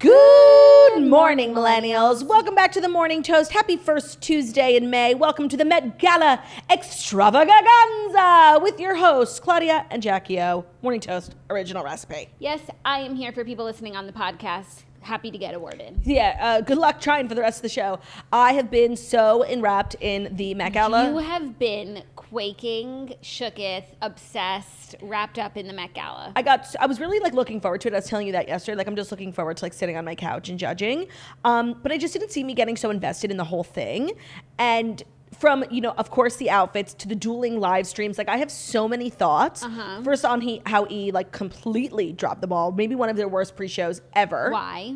Good morning, millennials. Welcome back to the Morning Toast. Happy first Tuesday in May. Welcome to the Met Gala Extravaganza with your hosts, Claudia and Jackie O. Morning Toast, original recipe. Yes, I am here for people listening on the podcast. Happy to get a word in. Yeah, good luck trying for the rest of the show. I have been so enwrapped in the Met Gala. You have been quaking, shooketh, obsessed, wrapped up in the Met Gala. I was really looking forward to it. I was telling you that yesterday. I'm just looking forward to sitting on my couch and judging. But I just didn't see me getting so invested in the whole thing. And from, of course, the outfits to the dueling live streams. I have so many thoughts. First on how he completely dropped the ball. Maybe one of their worst pre-shows ever. Why?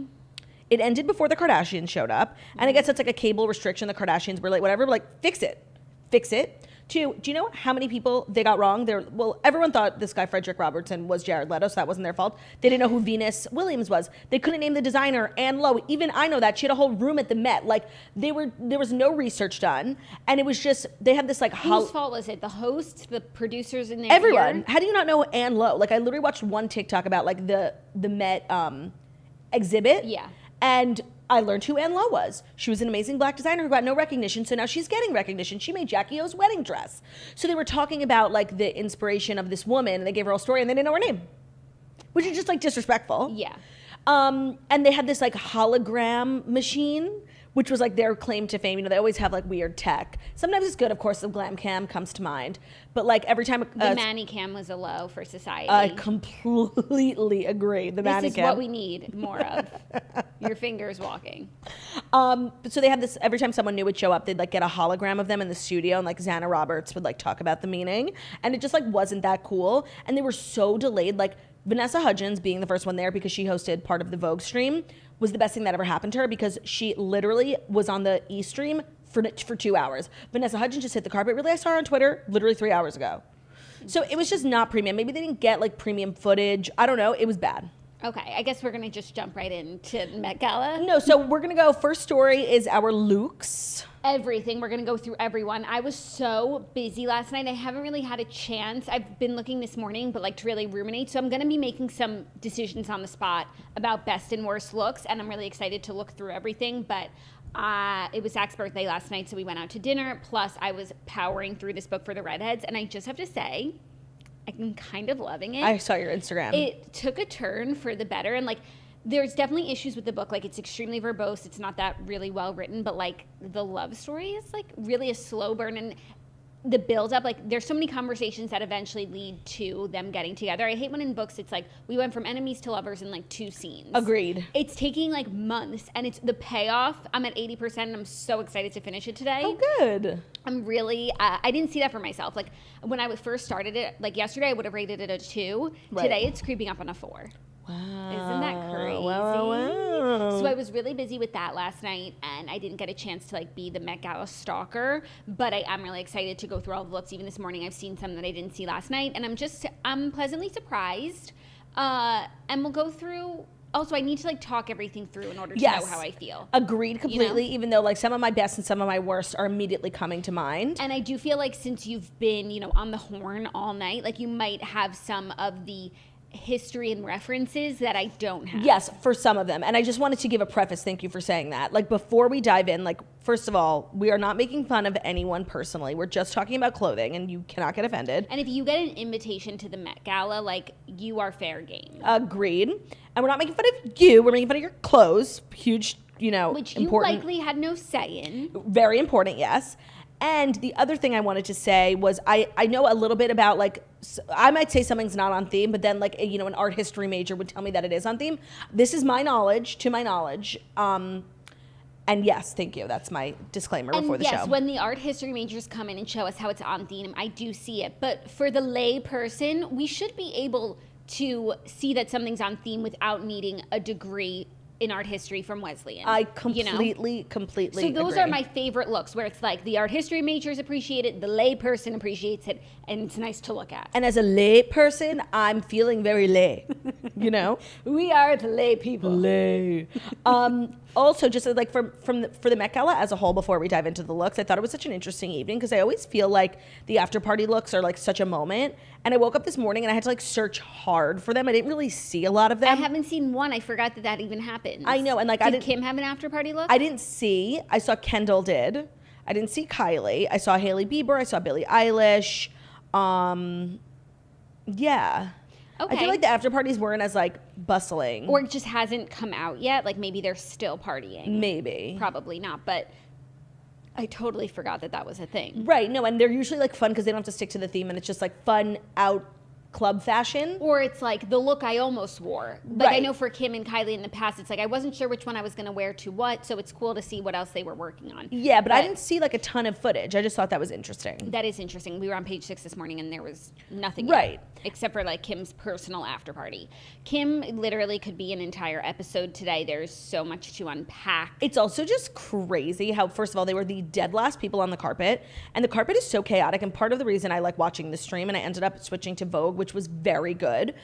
It ended before the Kardashians showed up. And I guess that's a cable restriction. The Kardashians were whatever, fix it. Fix it. Two, do you know how many people they got wrong? Everyone thought this guy, Frederick Robertson, was Jared Leto, so that wasn't their fault. They didn't know who Venus Williams was. They couldn't name the designer, Anne Lowe. Even I know that. She had a whole room at the Met. There was no research done. And it was just, they had this whose fault was it? The hosts, the producers in there? Everyone. How do you not know Anne Lowe? I literally watched one TikTok about the Met exhibit. Yeah. And I learned who Anne Lowe was. She was an amazing Black designer who got no recognition, so now she's getting recognition. She made Jackie O's wedding dress. So they were talking about the inspiration of this woman, and they gave her a story, and they didn't know her name, which is just disrespectful. Yeah. And they had this hologram machine, which was their claim to fame. They always have weird tech. Sometimes it's good, of course. The glam cam comes to mind, but every time the manny cam was a low for society. I completely agree. The manny cam. This is what we need more of. Your fingers walking. So they had this every time someone new would show up, they'd get a hologram of them in the studio, and Xana Roberts would talk about the meaning, and it just wasn't that cool. And they were so delayed. Vanessa Hudgens being the first one there because she hosted part of the Vogue stream was the best thing that ever happened to her because she literally was on the E stream for 2 hours. Vanessa Hudgens just hit the carpet. Really, I saw her on Twitter literally 3 hours ago. So it was just not premium. Maybe they didn't get premium footage. I don't know. It was bad. Okay, I guess we're going to just jump right into Met Gala. No, so we're going to go, first story is our looks. Everything. We're going to go through everyone. I was so busy last night. I haven't really had a chance. I've been looking this morning, but to really ruminate. So I'm going to be making some decisions on the spot about best and worst looks, and I'm really excited to look through everything. But it was Zach's birthday last night, so we went out to dinner. Plus, I was powering through this book for the redheads, and I just have to say, I'm kind of loving it. I saw your Instagram. It took a turn for the better. And there's definitely issues with the book. It's extremely verbose. It's not that really well written. But the love story is really a slow burn. And the build up, there's so many conversations that eventually lead to them getting together. I hate when in books it's we went from enemies to lovers in 2 scenes. Agreed. It's taking months, and it's the payoff. I'm at 80%, and I'm so excited to finish it today. Oh, good. I'm really, I didn't see that for myself. When I first started it, yesterday I would have rated it a 2. Right. Today it's creeping up on a 4. Wow. Isn't that crazy? Wow. So I was really busy with that last night, and I didn't get a chance to be the Met Gala stalker, but I am really excited to go through all the looks. Even this morning I've seen some that I didn't see last night, and I'm pleasantly surprised. And we'll go through. Also, I need to talk everything through in order to know how I feel. Agreed completely, even though some of my best and some of my worst are immediately coming to mind. And I do feel since you've been, on the horn all night, you might have some of the history and references that I don't have. Yes, for some of them. And I just wanted to give a preface. Thank you for saying that. Before we dive in, first of all, we are not making fun of anyone personally. We're just talking about clothing, and you cannot get offended. And if you get an invitation to the Met Gala, you are fair game. Agreed. And we're not making fun of you. We're making fun of your clothes. Huge, which you important, likely had no say in. Very important, yes. And the other thing I wanted to say was I know a little bit about I might say something's not on theme, but then an art history major would tell me that it is on theme. This is my knowledge, to my knowledge. And yes, thank you. That's my disclaimer before the show. Yes, when the art history majors come in and show us how it's on theme, I do see it. But for the lay person, we should be able to see that something's on theme without needing a degree in art history from Wesleyan. I completely So those agree. are my favorite looks, where it's the art history majors appreciate it, the lay person appreciates it, and it's nice to look at. And as a lay person, I'm feeling very lay. We are the lay people. Lay. Also, just for the Met Gala as a whole, before we dive into the looks, I thought it was such an interesting evening because I always feel the after party looks are such a moment. And I woke up this morning and I had to search hard for them. I didn't really see a lot of them. I haven't seen one. I forgot that even happened. happens. I know, and like did Kim have an after party look? I didn't see. I saw Kendall did. I didn't see Kylie. I saw Hailey Bieber. I saw Billie Eilish. Yeah. Okay. I feel like the after parties weren't as like bustling. Or it just hasn't come out yet. Like maybe they're still partying. Maybe. Probably not, but I totally forgot that was a thing. Right. No, and they're usually like fun because they don't have to stick to the theme, and it's just like fun out club fashion. Or it's like the look I almost wore. Like Right. I know for Kim and Kylie in the past, it's like I wasn't sure which one I was going to wear to what, so it's cool to see what else they were working on. Yeah, but I didn't see like a ton of footage. I just thought that was interesting. That is interesting. We were on page 6 this morning and there was nothing Right. yet, except for like Kim's personal after party. Kim literally could be an entire episode today. There's so much to unpack. It's also just crazy how, first of all, they were the dead last people on the carpet, and the carpet is so chaotic, and part of the reason I like watching the stream, and I ended up switching to Vogue, which was very good,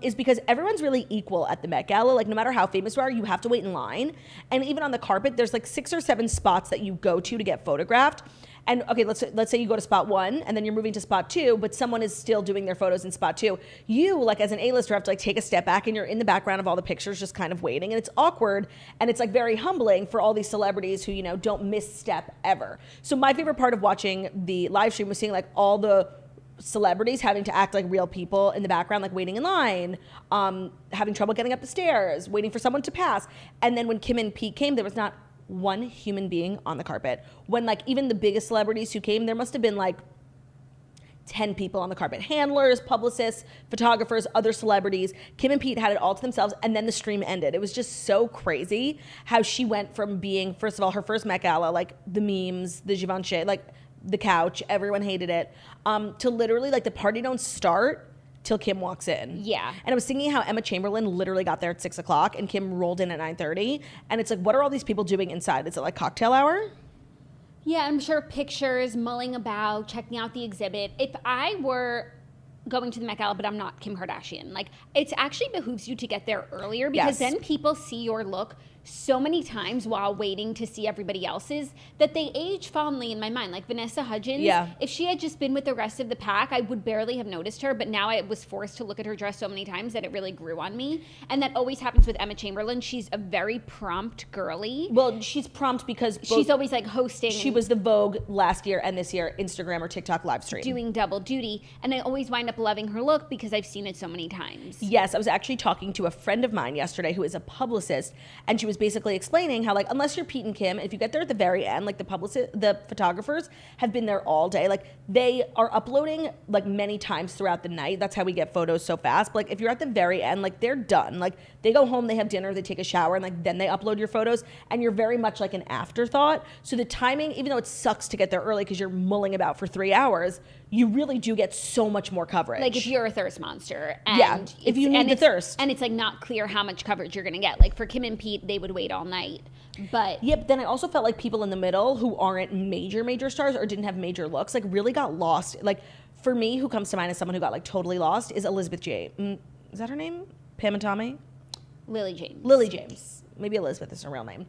is because everyone's really equal at the Met Gala. Like, no matter how famous you are, you have to wait in line, and even on the carpet, there's like 6 or 7 spots that you go to get photographed. And okay, let's say you go to spot 1 and then you're moving to spot 2, but someone is still doing their photos in spot 2. You, like as an A-lister, have to like take a step back and you're in the background of all the pictures just kind of waiting. And it's awkward and it's like very humbling for all these celebrities who, you know, don't misstep ever. So my favorite part of watching the live stream was seeing like all the celebrities having to act like real people in the background, like waiting in line, having trouble getting up the stairs, waiting for someone to pass. And then when Kim and Pete came, there was not one human being on the carpet. When like even the biggest celebrities who came, there must have been like 10 people on the carpet. Handlers, publicists, photographers, other celebrities. Kim and Pete had it all to themselves, and then the stream ended. It was just so crazy how she went from being, first of all, her first Met Gala, like the memes, the Givenchy, like the couch, everyone hated it, to literally like the party don't start till Kim walks in. Yeah. And I was thinking how Emma Chamberlain literally got there at 6 o'clock and Kim rolled in at 9:30. And it's like, what are all these people doing inside? Is it like cocktail hour? Yeah, I'm sure pictures, mulling about, checking out the exhibit. If I were going to the Met Gala, but I'm not Kim Kardashian, like it actually behooves you to get there earlier because Yes. then people see your look so many times while waiting to see everybody else's that they age fondly in my mind. Like Vanessa Hudgens, Yeah. if she had just been with the rest of the pack, I would barely have noticed her, but now I was forced to look at her dress so many times that it really grew on me. And that always happens with Emma Chamberlain. She's a very prompt girly. Well, she's prompt because She's always like hosting. she was the Vogue last year and this year Instagram or TikTok live stream. doing double duty, and I always wind up loving her look because I've seen it so many times. Yes, I was actually talking to a friend of mine yesterday who is a publicist, and she was basically explaining how, like, unless you're Pete and Kim, if you get there at the very end, like the photographers have been there all day. Like, they are uploading like many times throughout the night. That's how we get photos so fast. But like, if you're at the very end, like they're done. Like, they go home, they have dinner, they take a shower, and like then they upload your photos, and you're very much like an afterthought. So the timing, even though it sucks to get there early because you're mulling about for 3 hours, you really do get so much more coverage. Like if you're a thirst monster, and Yeah, if you need the thirst. and it's like not clear how much coverage you're gonna get. Like for Kim and Pete, they would wait all night, but yeah, but then I also felt like people in the middle who aren't major stars or didn't have major looks, like really got lost. Like for me, who comes to mind as someone who got like totally lost is Elizabeth James. Is that her name? Pam and Tommy? Lily James. Lily James. Maybe Elizabeth is her real name.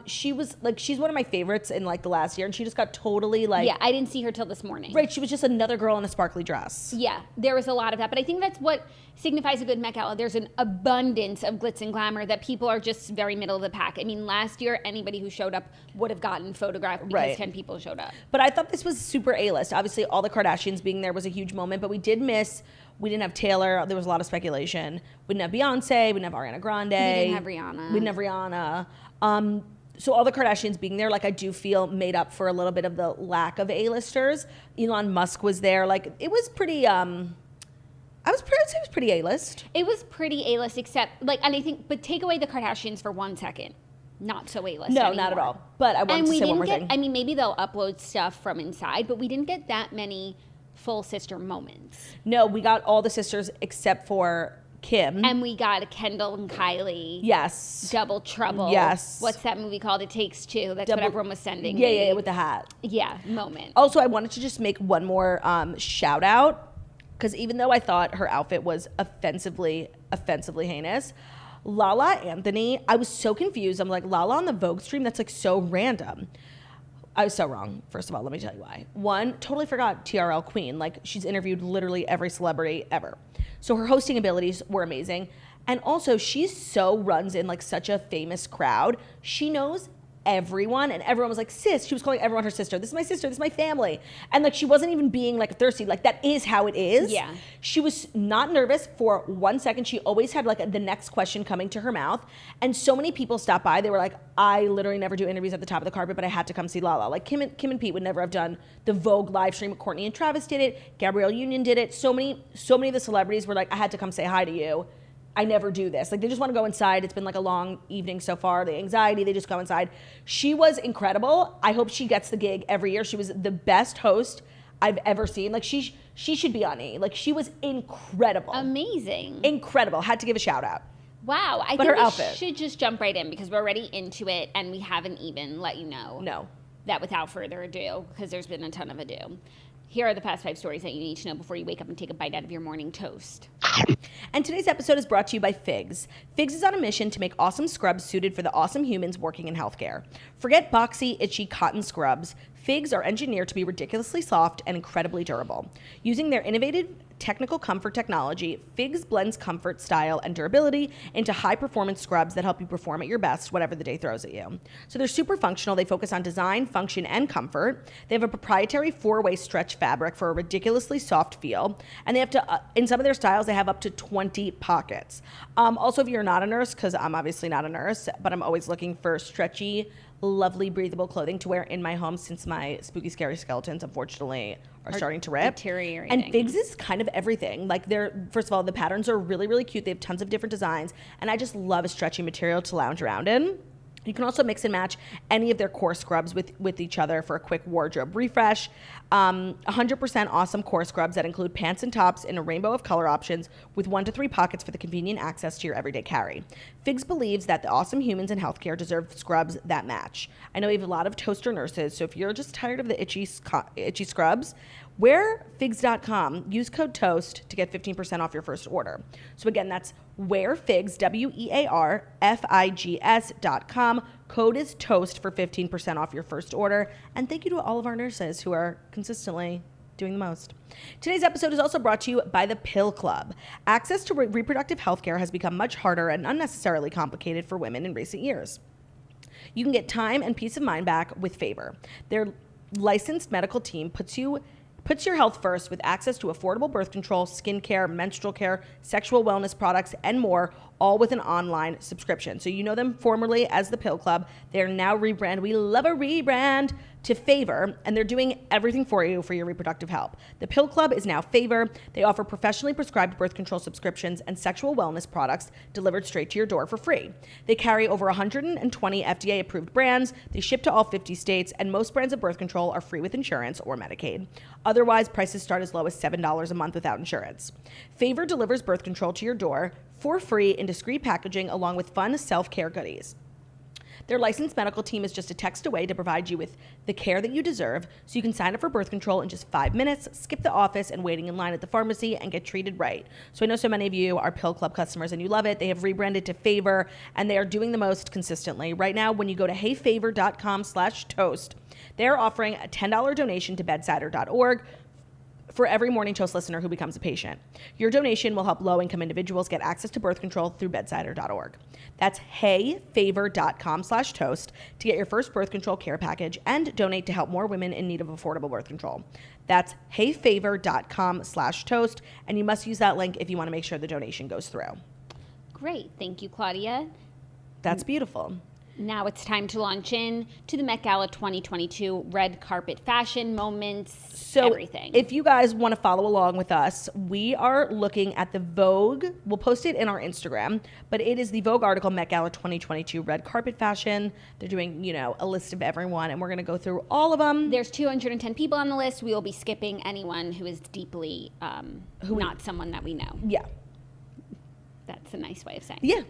She was like, she's one of my favorites in like the last year, and she just got totally like, Yeah, I didn't see her till this morning. right. She was just another girl in a sparkly dress. Yeah, there was a lot of that, but I think that's what signifies a good Met Gala. There's an abundance of glitz and glamour that people are just very middle of the pack. I mean, last year, anybody who showed up would have gotten photographed because Right. 10 people showed up. But I thought this was super A-list. Obviously, all the Kardashians being there was a huge moment, but we did miss. We didn't have Taylor. There was a lot of speculation. We didn't have Beyonce. We didn't have Ariana Grande. We didn't have Rihanna. We didn't have Rihanna. So all the Kardashians being there, like I do feel made up for a little bit of the lack of A-listers. Elon Musk was there. Like it was pretty. I'd say it was pretty A-list. It was pretty A-list, except like, and I think, but take away the Kardashians for 1 second. Not so A-list No, anymore. not at all. But I wanted to say one more thing. I mean, maybe they'll upload stuff from inside, but we didn't get that many full sister moments. No, we got all the sisters except for Kim. And we got a Kendall and Kylie. Yes. Double Trouble. Yes. What's that movie called? It Takes Two. That's Double- what everyone was sending. Yeah, me. yeah, with the hat. Yeah, moment. Also, I wanted to just make one more shout out, because even though I thought her outfit was offensively heinous, Lala Anthony, I was so confused. I'm like, Lala on the Vogue stream? That's like so random. I was so wrong. First of all, let me tell you why. One, totally forgot TRL Queen. Like, she's interviewed literally every celebrity ever. So her hosting abilities were amazing. And also, she so runs in like such a famous crowd. She knows everyone, and everyone was like, sis. She was calling everyone her sister. This is my sister. This is my family. And like, she wasn't even being like thirsty. Like, that is how it is. Yeah. She was not nervous for 1 second. She always had like the next question coming to her mouth. And so many people stopped by. They were like, I literally never do interviews at the top of the carpet, but I had to come see Lala. Like Kim and Pete would never have done the Vogue live stream. Courtney and Travis did it. Gabrielle Union did it. So many of the celebrities were like, I had to come say hi to you. I never do this. Like, they just want to go inside. It's been like a long evening so far. The anxiety, they just go inside. She was incredible. I hope she gets the gig every year. She was the best host I've ever seen. Like, she should be on E. Like, she was incredible. Amazing. Incredible. Had to give a shout out. Wow. I But think her we outfit. should just jump right in because we're already into it and we haven't even let you know. No. That without further ado, because there's been a ton of ado. Here are the past 5 stories that you need to know before you wake up and take a bite out of your morning toast. And today's episode is brought to you by Figs. Figs is on a mission to make awesome scrubs suited for the awesome humans working in healthcare. Forget boxy, itchy cotton scrubs. Figs are engineered to be ridiculously soft and incredibly durable. Using their innovative technical comfort technology, Figs blends comfort, style, and durability into high-performance scrubs that help you perform at your best, whatever the day throws at you. So they're super functional. They focus on design, function, and comfort. They have a proprietary 4-way stretch fabric for a ridiculously soft feel. And they have to, in some of their styles, they have up to 20 pockets. Also, if you're not a nurse, because I'm obviously not a nurse, but I'm always looking for stretchy, lovely, breathable clothing to wear in my home since my spooky, scary skeletons, unfortunately, are starting to rip. Deteriorating. And Figs is kind of everything. Like, first of all, the patterns are really, really cute. They have tons of different designs. And I just love a stretchy material to lounge around in. You can also mix and match any of their core scrubs with each other for a quick wardrobe refresh. 100% awesome core scrubs that include pants and tops in a rainbow of color options with 1 to 3 pockets for the convenient access to your everyday carry. Figs believes that the awesome humans in healthcare deserve scrubs that match. I know we have a lot of toaster nurses, so if you're just tired of the itchy scrubs, wear figs.com. Use code TOAST to get 15% off your first order. So again, that's wearfigs, WEARFIGS.com. Code is TOAST for 15% off your first order. And thank you to all of our nurses who are consistently doing the most. Today's episode is also brought to you by the Pill Club. Access to reproductive health care has become much harder and unnecessarily complicated for women in recent years. You can get time and peace of mind back with Favor. Their licensed medical team puts your health first with access to affordable birth control, skincare, menstrual care, sexual wellness products, and more, all with an online subscription. So you know them formerly as the Pill Club. They're now rebranded. We love a rebrand to Favor, and they're doing everything for you for your reproductive health. The Pill Club is now Favor. They offer professionally prescribed birth control subscriptions and sexual wellness products delivered straight to your door for free. They carry over 120 FDA-approved brands. They ship to all 50 states, and most brands of birth control are free with insurance or Medicaid. Otherwise, prices start as low as $7 a month without insurance. Favor delivers birth control to your door for free in discreet packaging along with fun self-care goodies. Their licensed medical team is just a text away to provide you with the care that you deserve, so you can sign up for birth control in just 5 minutes, skip the office and waiting in line at the pharmacy, and get treated right. So I know so many of you are Pill Club customers and you love it. They have rebranded to Favor, and they are doing the most consistently. Right now, when you go to heyfavor.com/toast, they're offering a $10 donation to bedsider.org for every Morning Toast listener who becomes a patient. Your donation will help low-income individuals get access to birth control through bedsider.org. That's heyfavor.com/toast to get your first birth control care package and donate to help more women in need of affordable birth control. That's heyfavor.com/toast, and you must use that link if you want to make sure the donation goes through. Great. Thank you, Claudia. That's beautiful. Now it's time to launch in to the Met Gala 2022 red carpet fashion moments, everything. If you guys want to follow along with us, we are looking at the Vogue. We'll post it in our Instagram, but it is the Vogue article, Met Gala 2022 red carpet fashion. They're doing, a list of everyone, and we're going to go through all of them. There's 210 people on the list. We will be skipping anyone who is deeply not someone that we know. Yeah. That's a nice way of saying Yeah.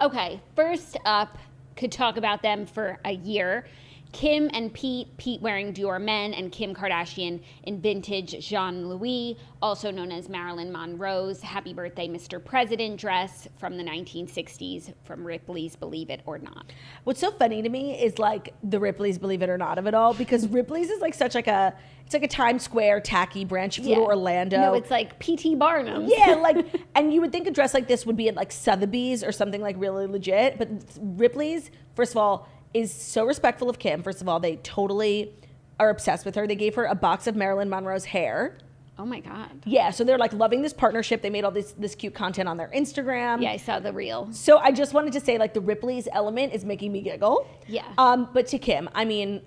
Okay, first up, could talk about them for a year. Kim and Pete wearing Dior Men, and Kim Kardashian in vintage Jean Louis, also known as Marilyn Monroe's Happy Birthday Mr. President dress from the 1960s from Ripley's Believe It or Not. What's so funny to me is like the Ripley's Believe It or Not of it all, because Ripley's is like such like a, it's like a Times Square tacky brand. She flew to Orlando. No, it's like P.T. Barnum's. Yeah, like, and you would think a dress like this would be at like Sotheby's or something like really legit, but Ripley's, first of all, is so respectful of Kim. First of all, they totally are obsessed with her. They gave her a box of Marilyn Monroe's hair. Oh my God. Yeah, so they're like loving this partnership. They made all this cute content on their Instagram. Yeah, I saw the reel. So I just wanted to say like the Ripley's element is making me giggle. Yeah. But to Kim, I mean,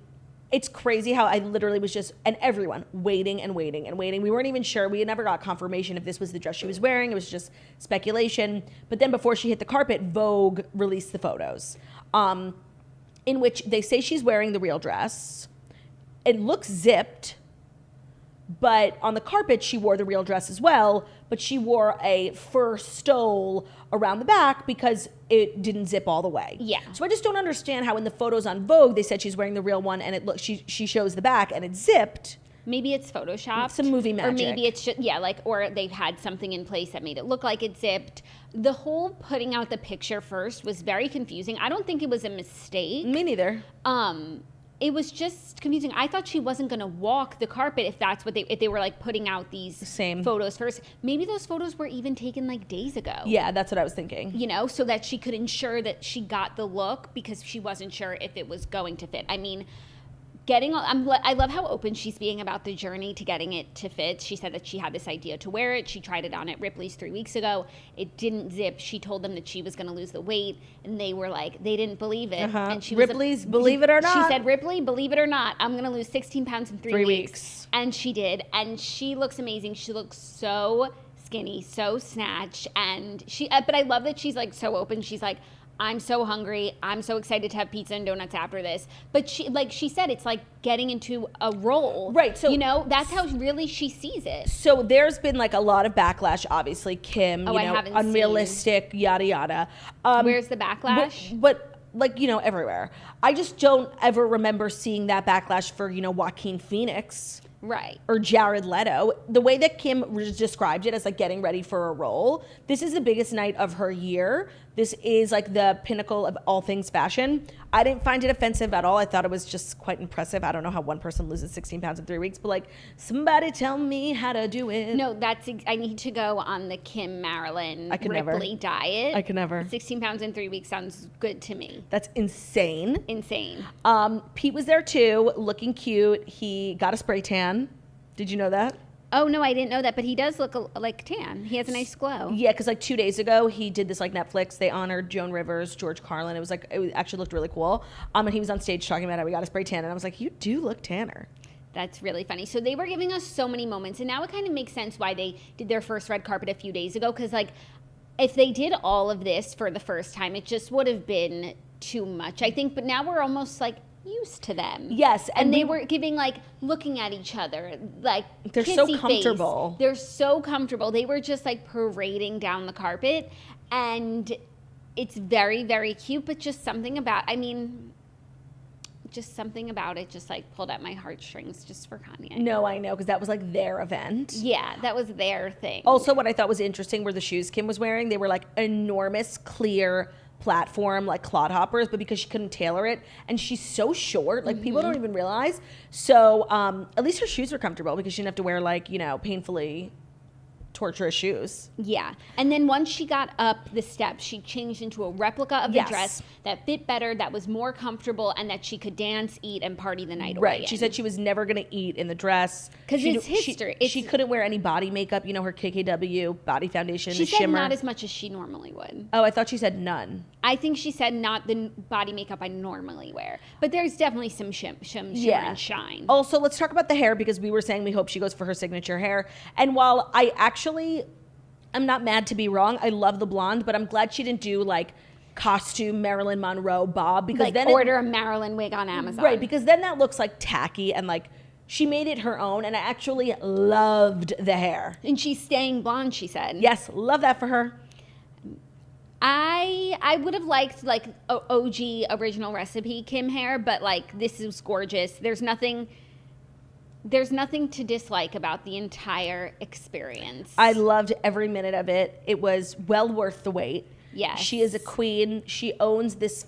it's crazy how I literally was just, and everyone waiting and waiting and waiting. We weren't even sure. We had never got confirmation if this was the dress she was wearing. It was just speculation. But then before she hit the carpet, Vogue released the photos. In which they say she's wearing the real dress. It looks zipped, but on the carpet she wore the real dress as well, but she wore a fur stole around the back because it didn't zip all the way. Yeah. So I just don't understand how in the photos on Vogue they said she's wearing the real one and it looks she shows the back and it's zipped. Maybe it's photoshopped. Some movie magic. Or maybe it's just, or they've had something in place that made it look like it zipped. The whole putting out the picture first was very confusing. I don't think it was a mistake. Me neither. It was just confusing. I thought she wasn't going to walk the carpet if they were like putting out these photos first. Maybe those photos were even taken like days ago. Yeah, that's what I was thinking. You know, so that she could ensure that she got the look because she wasn't sure if it was going to fit. I mean, I love how open she's being about the journey to getting it to fit. She said that she had this idea to wear it. She tried it on at Ripley's 3 weeks ago. It didn't zip. She told them that she was going to lose the weight, and they were like, they didn't believe it. And she was Ripley's Believe It or Not. She said, Ripley, believe it or not, I'm going to lose 16 pounds in 3 weeks. And she did, and she looks amazing. She looks so skinny, so snatched, and but I love that she's like so open. She's like, I'm so hungry. I'm so excited to have pizza and donuts after this. But she said, it's like getting into a role. Right. So, you know, that's how really she sees it. So there's been like a lot of backlash, obviously. Kim, unrealistic, yada, yada. Where's the backlash? But like, everywhere. I just don't ever remember seeing that backlash for, Joaquin Phoenix. Right. Or Jared Leto. The way that Kim described it as like getting ready for a role, this is the biggest night of her year. This is like the pinnacle of all things fashion. I didn't find it offensive at all. I thought it was just quite impressive. I don't know how one person loses 16 pounds in 3 weeks, but like, somebody tell me how to do it. No, I need to go on the Kim Marilyn Ripley diet. I could never. 16 pounds in 3 weeks sounds good to me. That's insane. Insane. Pete was there too, looking cute. He got a spray tan. Did you know that? Oh, no, I didn't know that, but he does look like tan. He has a nice glow. Yeah, because like 2 days ago, he did this like Netflix. They honored Joan Rivers, George Carlin. It actually looked really cool. And he was on stage talking about how we got a spray tan. And I was like, you do look tanner. That's really funny. So they were giving us so many moments. And now it kind of makes sense why they did their first red carpet a few days ago. Because like, if they did all of this for the first time, it just would have been too much, I think. But now we're almost like used to them. Yes. And they were giving like looking at each other, like they're so comfortable. They're so comfortable. They were just like parading down the carpet, and it's very, very cute, but just something about it just like pulled at my heartstrings just for Kanye. No, I know, because that was like their event. Yeah, that was their thing. Also, what I thought was interesting were the shoes Kim was wearing. They were like enormous, clear platform, like clodhoppers, but because she couldn't tailor it, and she's so short, like people don't even realize. So at least her shoes were comfortable because she didn't have to wear like, painfully torturous shoes. Yeah. And then once she got up the steps, she changed into a replica of the dress that fit better, that was more comfortable, and that she could dance, eat, and party the night away. Right. She said she was never going to eat in the dress. Because it's history. She couldn't wear any body makeup, her KKW body foundation, she the said shimmer. Not as much as she normally would. Oh, I thought she said none. I think she said not the body makeup I normally wear. But there's definitely some shimmer and shine. Also, let's talk about the hair, because we were saying we hope she goes for her signature hair. And while I'm not mad to be wrong, I love the blonde, but I'm glad she didn't do like costume Marilyn Monroe bob, because like then order a Marilyn wig on Amazon. Right, because then that looks like tacky, and like she made it her own, and I actually loved the hair. And she's staying blonde, she said. Yes, love that for her. I would have liked like OG original recipe Kim hair, but like this is gorgeous. There's nothing to dislike about the entire experience. I loved every minute of it. It was well worth the wait. Yes. She is a queen. She owns this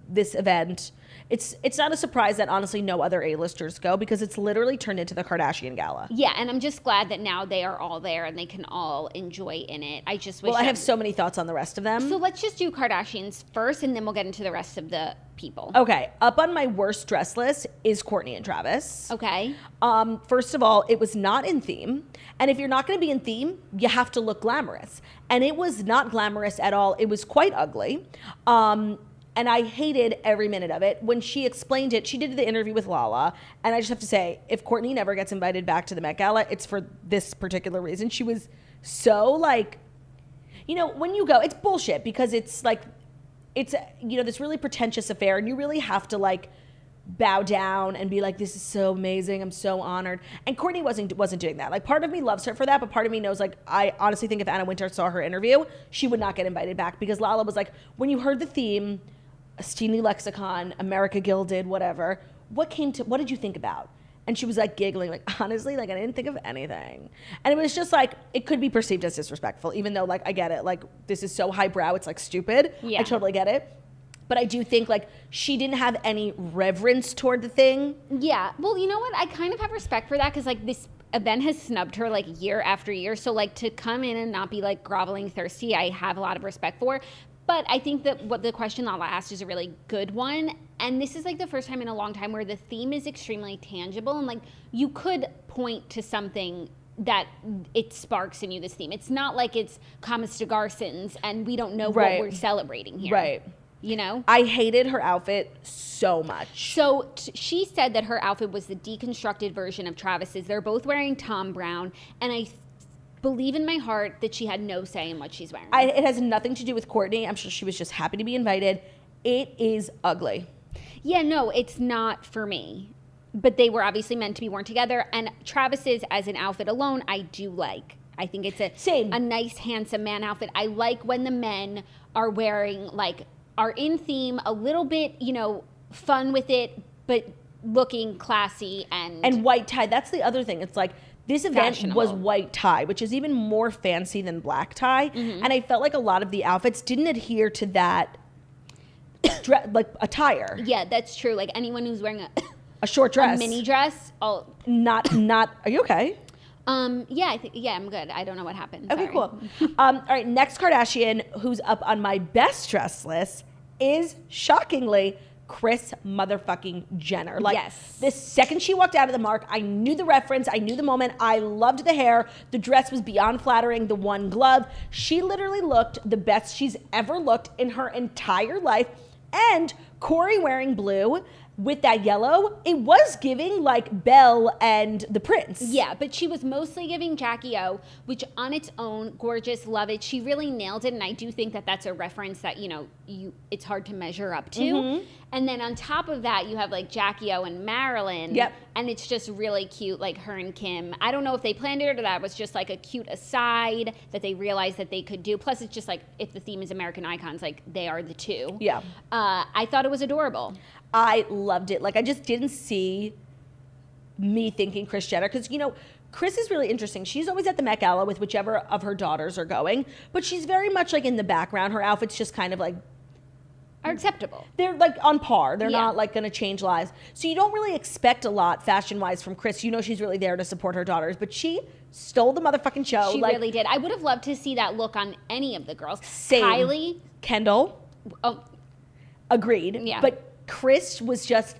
event. It's not a surprise that honestly no other A-listers go because it's literally turned into the Kardashian Gala. Yeah, and I'm just glad that now they are all there and they can all enjoy in it. I just wish. Well, I have so many thoughts on the rest of them. So let's just do Kardashians first, and then we'll get into the rest of the people. Okay, up on my worst dress list is Kourtney and Travis. Okay. First of all, it was not in theme. And if you're not going to be in theme, you have to look glamorous. And it was not glamorous at all. It was quite ugly. And I hated every minute of it. When she explained it, she did the interview with Lala. And I just have to say, if Kourtney never gets invited back to the Met Gala, it's for this particular reason. She was so like, you know, when you go, it's bullshit because it's like, it's, you know, this really pretentious affair. And you really have to like bow down and be like, this is so amazing. I'm so honored. And Kourtney wasn't doing that. Like part of me loves her for that, but part of me knows like, I honestly think if Anna Wintour saw her interview, she would not get invited back because Lala was like, when you heard the theme, a Steeny Lexicon, America Gilded, whatever, what did you think about? And she was like giggling, like, honestly, like I didn't think of anything. And it was just like, it could be perceived as disrespectful, even though like, I get it. Like this is so highbrow, it's like stupid. Yeah. I totally get it. But I do think like she didn't have any reverence toward the thing. Yeah. Well, you know what? I kind of have respect for that because like this event has snubbed her like year after year. So like to come in and not be like groveling thirsty, I have a lot of respect for. But I think that what the question Lala asked is a really good one. And this is like the first time in a long time where the theme is extremely tangible. And like you could point to something that it sparks in you, this theme. It's not like it's Kamis to Garsons and we don't know what we're celebrating here. Right. You know? I hated her outfit so much. So she said that her outfit was the deconstructed version of Travis's. They're both wearing Tom Brown. And I believe in my heart that she had no say in what she's wearing. It has nothing to do with Kourtney. I'm sure she was just happy to be invited. It is ugly. Yeah, no, it's not for me. But they were obviously meant to be worn together. And Travis's as an outfit alone, I do like. I think it's a nice, handsome man outfit. I like when the men are wearing, like, are in theme, a little bit, you know, fun with it, but looking classy and white tie. That's the other thing. It's like, this event was white tie, which is even more fancy than black tie. Mm-hmm. And I felt like a lot of the outfits didn't adhere to that like attire. Yeah, that's true. Like anyone who's wearing a short dress, a mini dress, not. Are you okay? Yeah, I'm good. I don't know what happened. Okay, Sorry. cool. All right, next Kardashian who's up on my best dress list is shockingly Kris motherfucking Jenner. Like, yes. The second she walked out of the mark, I knew the reference. I knew the moment. I loved the hair. The dress was beyond flattering. The one glove. She literally looked the best she's ever looked in her entire life. And Corey wearing blue with that yellow, it was giving like Belle and the Prince. Yeah, but she was mostly giving Jackie O, which on its own, gorgeous, love it. She really nailed it, and I do think that that's a reference that, you know, it's hard to measure up to. Mm-hmm. And then on top of that, you have like Jackie O and Marilyn. Yep. And it's just really cute, like her and Kim. I don't know if they planned it or that was just like a cute aside that they realized that they could do. Plus, it's just like if the theme is American icons, like they are the two. Yeah. I thought it was adorable. I loved it. Like, I just didn't see me thinking Kris Jenner. Because, you know, Kris is really interesting. She's always at the Met Gala with whichever of her daughters are going. But she's very much, like, in the background. Her outfits just kind of, like... are acceptable. They're, like, on par. They're not, like, going to change lives. So you don't really expect a lot, fashion-wise, from Kris. You know she's really there to support her daughters. But she stole the motherfucking show. She really did. I would have loved to see that look on any of the girls. Same. Kylie. Kendall. Oh. Agreed. Yeah. But Kris was just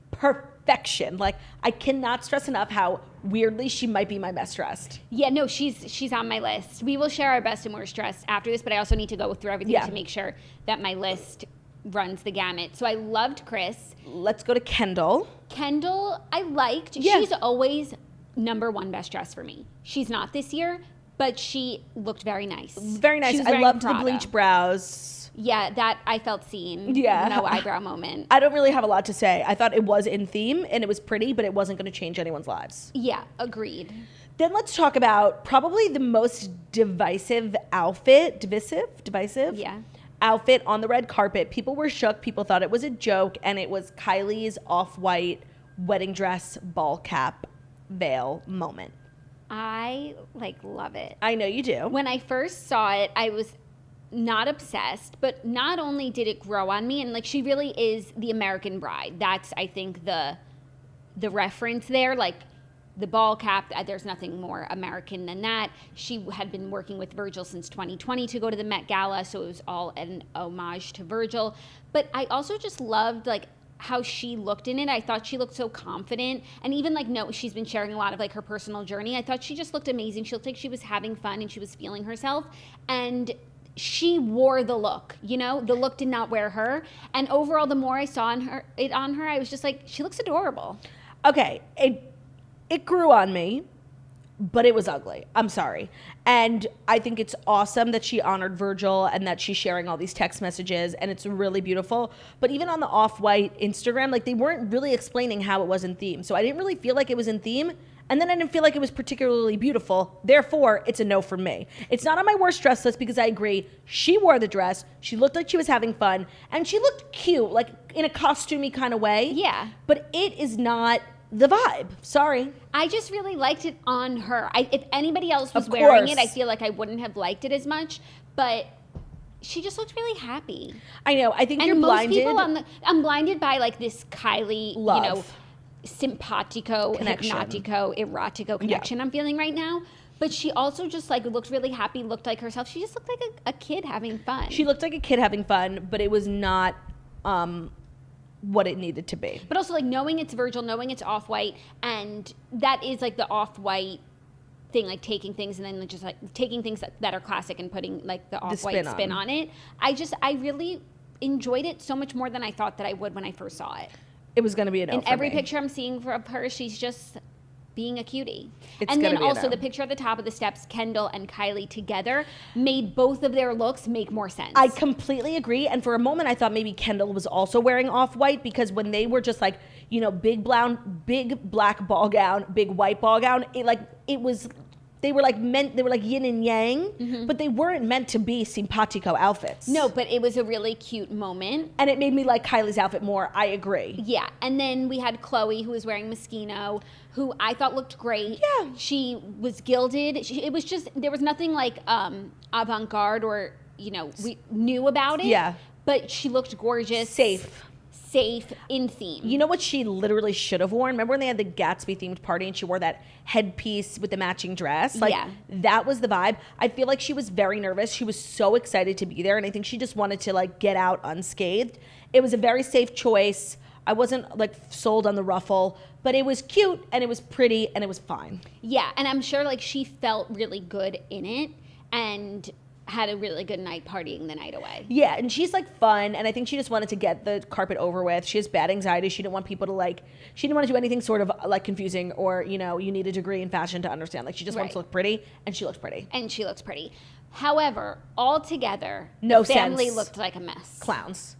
perfection. Like, I cannot stress enough how weirdly she might be my best dressed. Yeah, no, she's on my list. We will share our best and worst dressed after this, but I also need to go through everything to make sure that my list runs the gamut. So I loved Kris. Let's go to Kendall. Kendall, I liked. Yeah. She's always number one best dressed for me. She's not this year, but she looked very nice. Very nice. I loved the bleach brows. Yeah, that I felt seen. Yeah. No eyebrow moment. I don't really have a lot to say. I thought it was in theme and it was pretty, but it wasn't going to change anyone's lives. Yeah, agreed. Then let's talk about probably the most divisive outfit. Divisive? Yeah. outfit on the red carpet. People were shook. People thought it was a joke. And it was Kylie's off-white wedding dress, ball cap, veil moment. I love it. I know you do. When I first saw it, I was not obsessed, but not only did it grow on me, and like she really is the American bride. That's, I think, the reference there. Like the ball cap, there's nothing more American than that. She had been working with Virgil since 2020 to go to the Met Gala, so it was all an homage to Virgil. But I also just loved like how she looked in it. I thought she looked so confident, and even like she's been sharing a lot of like her personal journey. I thought she just looked amazing. She looked like she was having fun and she was feeling herself, and she wore the look. The look did not wear her. And overall, the more I saw on her, I was just like, she looks adorable. Okay, it grew on me, but it was ugly. I'm sorry. And I think it's awesome that she honored Virgil and that she's sharing all these text messages, and it's really beautiful. But even on the Off-White Instagram, like they weren't really explaining how it was in theme. So I didn't really feel like it was in theme, and then I didn't feel like it was particularly beautiful. Therefore, it's a no from me. It's not on my worst dress list because I agree. She wore the dress. She looked like she was having fun, and she looked cute, like in a costumey kind of way. Yeah. But it is not the vibe. Sorry. I just really liked it on her. If anybody else was wearing it, I feel like I wouldn't have liked it as much, but she just looked really happy. I know. I think and you're blinded. I'm blinded by like this Kylie, love. Simpatico, Connection. Hypnotico, erotico connection I'm feeling right now. But she also just like looked really happy, looked like herself. She just looked like a kid having fun. She looked like a kid having fun, but it was not what it needed to be. But also like knowing it's Virgil, knowing it's Off-White, and that is like the Off-White thing, like taking things and then just like taking things that are classic and putting like the Off-White spin on it. I really enjoyed it so much more than I thought that I would when I first saw it. It was going to be a no. In every picture I'm seeing of her, she's just being a cutie. And then also the picture at the top of the steps, Kendall and Kylie together, made both of their looks make more sense. I completely agree. And for a moment, I thought maybe Kendall was also wearing Off-White, because when they were just like, big black ball gown, big white ball gown, they were like yin and yang, but they weren't meant to be simpatico outfits. No, but it was a really cute moment. And it made me like Kylie's outfit more. I agree. Yeah. And then we had Chloe, who was wearing Moschino, who I thought looked great. Yeah. She was gilded. It was just, there was nothing like avant-garde or, we knew about it. Yeah. But she looked gorgeous. Safe, in theme. You know what she literally should have worn? Remember when they had the Gatsby themed party and she wore that headpiece with the matching dress? That was the vibe. I feel like she was very nervous. She was so excited to be there, and I think she just wanted to like get out unscathed. It was a very safe choice. I wasn't like sold on the ruffle, but it was cute and it was pretty and it was fine. Yeah, and I'm sure like she felt really good in it and had a really good night partying the night away. Yeah, and she's like fun, and I think she just wanted to get the carpet over with. She has bad anxiety. She didn't want people to she didn't want to do anything sort of like confusing or, you need a degree in fashion to understand. Like she just wants to look pretty, and she looked pretty. However, altogether, the family looked like a mess. Clowns.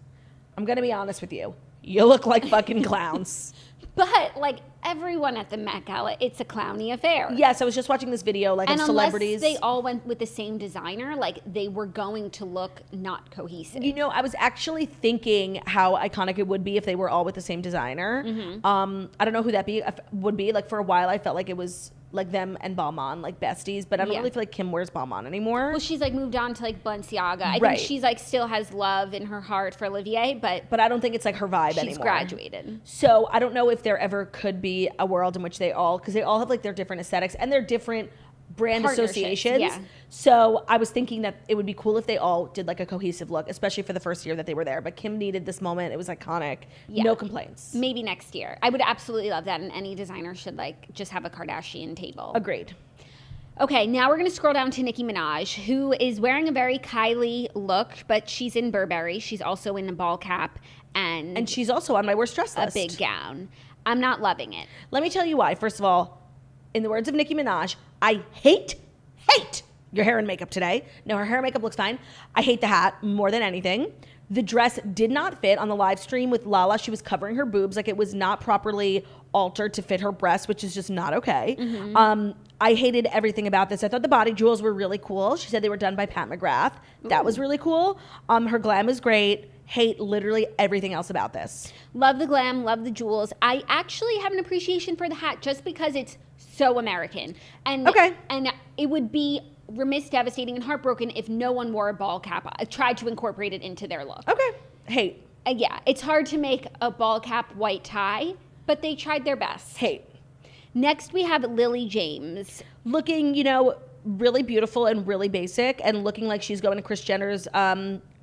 I'm going to be honest with you. You look like fucking clowns. But like everyone at the Met Gala, it's a clowny affair. Yes, I was just watching this video of celebrities. Unless they all went with the same designer, like they were going to look not cohesive. I was actually thinking how iconic it would be if they were all with the same designer. I don't know who that would be. Like for a while, I felt like it was like them and Balmain, like besties, but I don't really feel like Kim wears Balmain anymore. Well, she's like moved on to like Balenciaga. I think she's like still has love in her heart for Olivier, but I don't think it's like her vibe anymore. She's graduated. So I don't know if there ever could be a world in which because they all have like their different aesthetics and their different brand associations. Yeah. So I was thinking that it would be cool if they all did like a cohesive look, especially for the first year that they were there. But Kim needed this moment. It was iconic. Yeah. No complaints. Maybe next year. I would absolutely love that, and any designer should like just have a Kardashian table. Agreed. Okay, now we're going to scroll down to Nicki Minaj, who is wearing a very Kylie look, but she's in Burberry. She's also in a ball cap and she's also on my worst dress list. A big gown. I'm not loving it. Let me tell you why. First of all, in the words of Nicki Minaj, I hate your hair and makeup today. No, her hair and makeup looks fine. I hate the hat more than anything. The dress did not fit on the live stream with Lala. She was covering her boobs. Like it was not properly altered to fit her breasts, which is just not okay. I hated everything about this. I thought the body jewels were really cool. She said they were done by Pat McGrath. That was really cool. Her glam was great. Hate literally everything else about this. Love the glam, love the jewels. I actually have an appreciation for the hat just because it's so American. And it would be remiss, devastating, and heartbroken if no one wore a ball cap. I tried to incorporate it into their look. Okay. Hate. Yeah, it's hard to make a ball cap white tie, but they tried their best. Hate. Next, we have Lily James. Looking, really beautiful and really basic, and looking like she's going to Kris Jenner's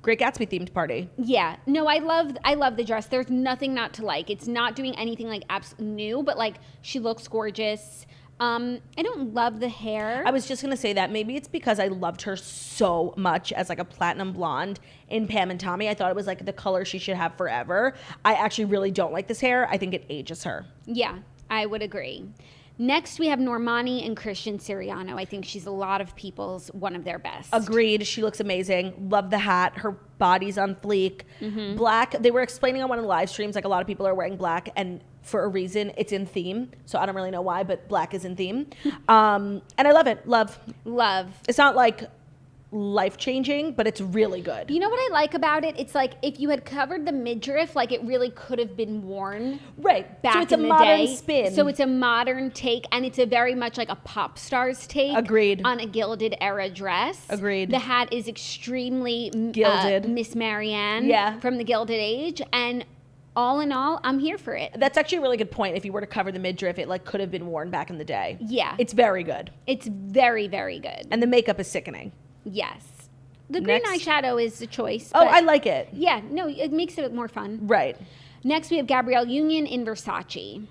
Great Gatsby themed party. Yeah. No, I love the dress. There's nothing not to like. It's not doing anything like new, but like she looks gorgeous. I don't love the hair. I was just going to say that. Maybe it's because I loved her so much as like a platinum blonde in Pam and Tommy. I thought it was like the color she should have forever. I actually really don't like this hair. I think it ages her. Yeah, I would agree. Next, we have Normani and Christian Siriano. I think she's a lot of people's one of their best. Agreed. She looks amazing. Love the hat. Her body's on fleek. Black. They were explaining on one of the live streams, like a lot of people are wearing black, and for a reason, it's in theme. So I don't really know why, but black is in theme. And I love it. Love. It's not like life-changing, but it's really good. You know what I like about it? It's like if you had covered the midriff, like it really could have been worn right back so it's in a the modern day. spin. So it's a modern take, and it's a very much like a pop star's take. Agreed. On a Gilded era dress. Agreed. The hat is extremely gilded. Miss Marianne from the Gilded Age, and all in all, I'm here for it. That's actually a really good point. If you were to cover the midriff, it like could have been worn back in the day. Yeah. It's very good. It's very, very good. And the makeup is sickening. Yes. The green eyeshadow is a choice. Oh, I like it. Yeah, no, it makes it more fun. Right. Next, we have Gabrielle Union in Versace.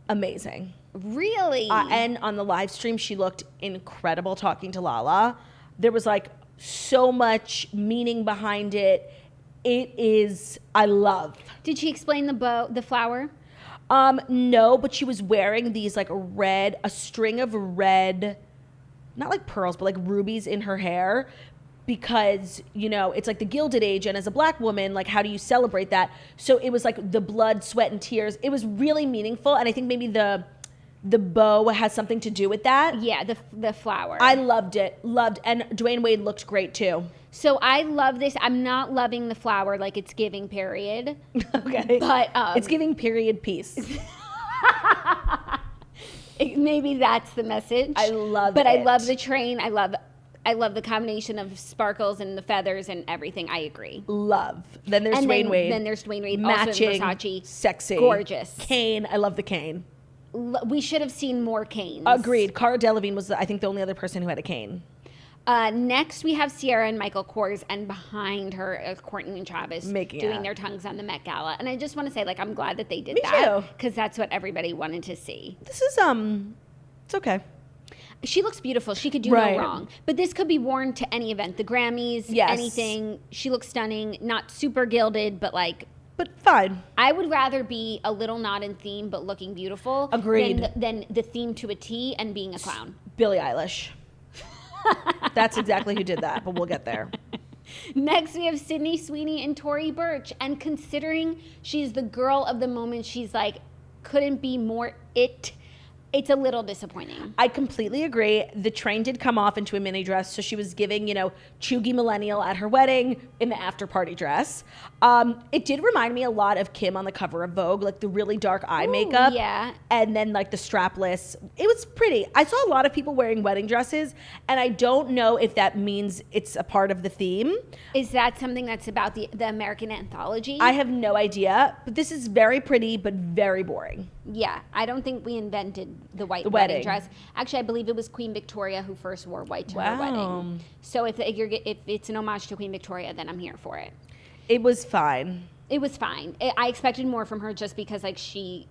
Amazing. Really? And on the live stream, she looked incredible talking to Lala. There was like so much meaning behind it. It is, I love. Did she explain the flower? No, but she was wearing these like a string of red, not like pearls, but like rubies in her hair, because, it's like the Gilded Age, and as a Black woman, like, how do you celebrate that? So it was like the blood, sweat, and tears. It was really meaningful, and I think maybe the bow has something to do with that. Yeah, the flower. I loved it. And Dwayne Wade looked great too. So I love this. I'm not loving the flower like it's giving period. Okay. But it's giving period piece. Maybe that's the message. I love it. But I love the train. I love the combination of sparkles and the feathers and everything. I agree. Love. Then there's Dwayne Wade. Then there's Dwayne Wade. Matching, also in Versace. sexy. Gorgeous. Cane. I love the cane. We should have seen more canes. Agreed. Cara Delevingne was, I think, the only other person who had a cane. Next, we have Ciara and Michael Kors, and behind her, Courtney and Travis doing their tongues on the Met Gala. And I just want to say, like, I'm glad that they did that. Because that's what everybody wanted to see. This is, it's okay. She looks beautiful. She could do no wrong. But this could be worn to any event. The Grammys, anything. She looks stunning. Not super gilded, but like... But fine. I would rather be a little not in theme, but looking beautiful. Agreed. Than the theme to a T and being a clown. Billie Eilish. That's exactly who did that, but we'll get there. Next, we have Sydney Sweeney and Tory Burch. And considering she's the girl of the moment, she's like, couldn't be more it. It's a little disappointing. I completely agree. The train did come off into a mini dress, so she was giving, chuggy millennial at her wedding in the after party dress. It did remind me a lot of Kim on the cover of Vogue, like the really dark eye makeup. Yeah. And then like the strapless. It was pretty. I saw a lot of people wearing wedding dresses, and I don't know if that means it's a part of the theme. Is that something that's about the American anthology? I have no idea, but this is very pretty, but very boring. Yeah, I don't think we invented the white wedding dress. Actually, I believe it was Queen Victoria who first wore white to her wedding. So if it's an homage to Queen Victoria, then I'm here for it. It was fine. It was fine. I expected more from her just because like she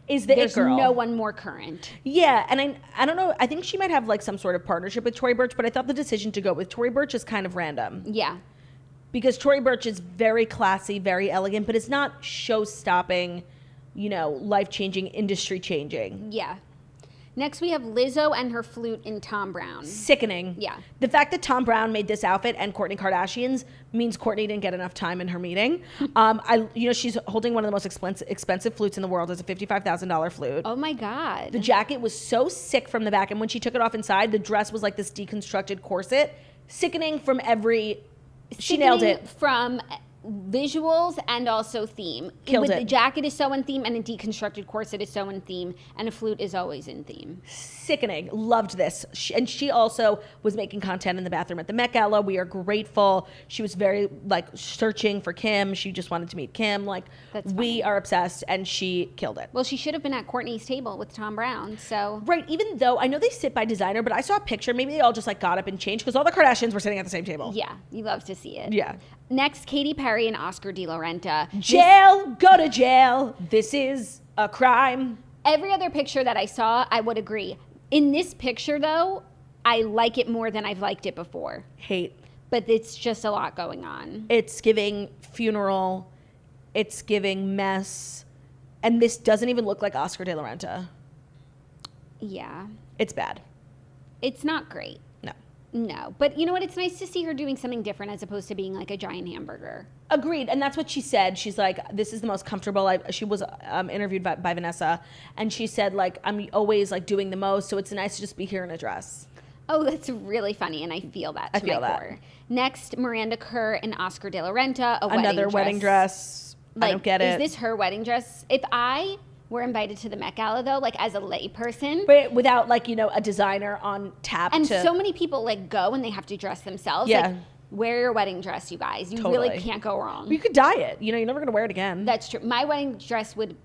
is the there's it girl. No one more current. Yeah, and I don't know. I think she might have like some sort of partnership with Tory Burch, but I thought the decision to go with Tory Burch is kind of random. Yeah. Because Tory Burch is very classy, very elegant, but it's not show-stopping, life-changing, industry-changing. Yeah. Next, we have Lizzo and her flute in Tom Brown. Sickening. Yeah. The fact that Tom Brown made this outfit and Kourtney Kardashian's means Kourtney didn't get enough time in her meeting. She's holding one of the most expensive flutes in the world. It's a $55,000 flute. Oh my God. The jacket was so sick from the back, and when she took it off inside, the dress was like this deconstructed corset. Sickening from every... She nailed it. From visuals and also theme. Killed it. The jacket is so in theme, and a deconstructed corset is so in theme, and a flute is always in theme. Sickening. Loved this. She also was making content in the bathroom at the Met Gala. We are grateful. She was very searching for Kim. She just wanted to meet Kim. We are obsessed, and she killed it. Well, she should have been at Kourtney's table with Tom Brown. So right. Even though I know they sit by designer, but I saw a picture. Maybe they all just got up and changed because all the Kardashians were sitting at the same table. Yeah, you love to see it. Yeah. Next, Katy Perry and Oscar de la Renta. Jail. Go to jail. This is a crime. Every other picture that I saw, I would agree. In this picture, though, I like it more than I've liked it before. Hate. But it's just a lot going on. It's giving funeral. It's giving mess. And this doesn't even look like Oscar de la Renta. Yeah. It's bad. It's not great. No. But you know what? It's nice to see her doing something different as opposed to being like a giant hamburger. Agreed. And that's what she said. She's like, this is the most comfortable. She was interviewed by Vanessa, and she said, I'm always doing the most, so it's nice to just be here in a dress. Oh, that's really funny, and I feel that to my core. Next, Miranda Kerr and Oscar de la Renta, another wedding dress. I don't get it. Is this her wedding dress? If I were invited to the Met Gala, though, as a lay person. But without, a designer on tap. And so many people, go and they have to dress themselves. Yeah. Wear your wedding dress, you guys. You really can't go wrong. You could dye it. You're never going to wear it again. That's true. My wedding dress would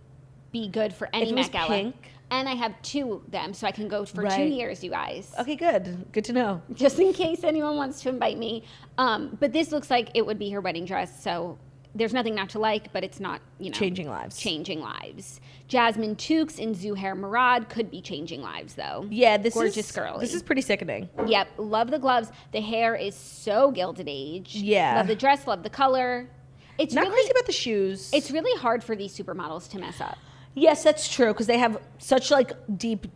be good for any Met Gala. Pink. And I have 2 of them, so I can go for 2 years, you guys. Okay, good. Good to know. Just in case anyone wants to invite me. But this looks like it would be her wedding dress, so... There's nothing not to like, but it's not, changing lives. Changing lives. Jasmine Tookes and Zuhair Murad could be changing lives, though. Yeah, gorgeous girly. This is pretty sickening. Yep, love the gloves. The hair is so Gilded Age. Yeah. Love the dress, love the color. It's not crazy about the shoes. It's really hard for these supermodels to mess up. Yes, that's true, because they have such deep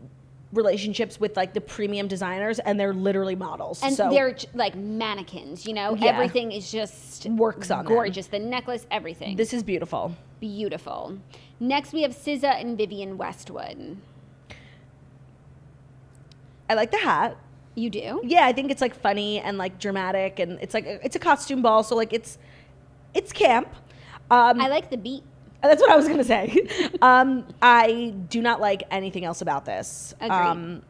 relationships with the premium designers, and they're literally models, and they're mannequins. Everything is just works on gorgeous. them. The necklace, everything. This is beautiful. Next, we have SZA and Vivienne Westwood. I like the hat. You do? Yeah, I think it's funny and dramatic, and it's it's a costume ball, so it's camp. I like the beat. That's what I was gonna say. I do not like anything else about this. Agreed.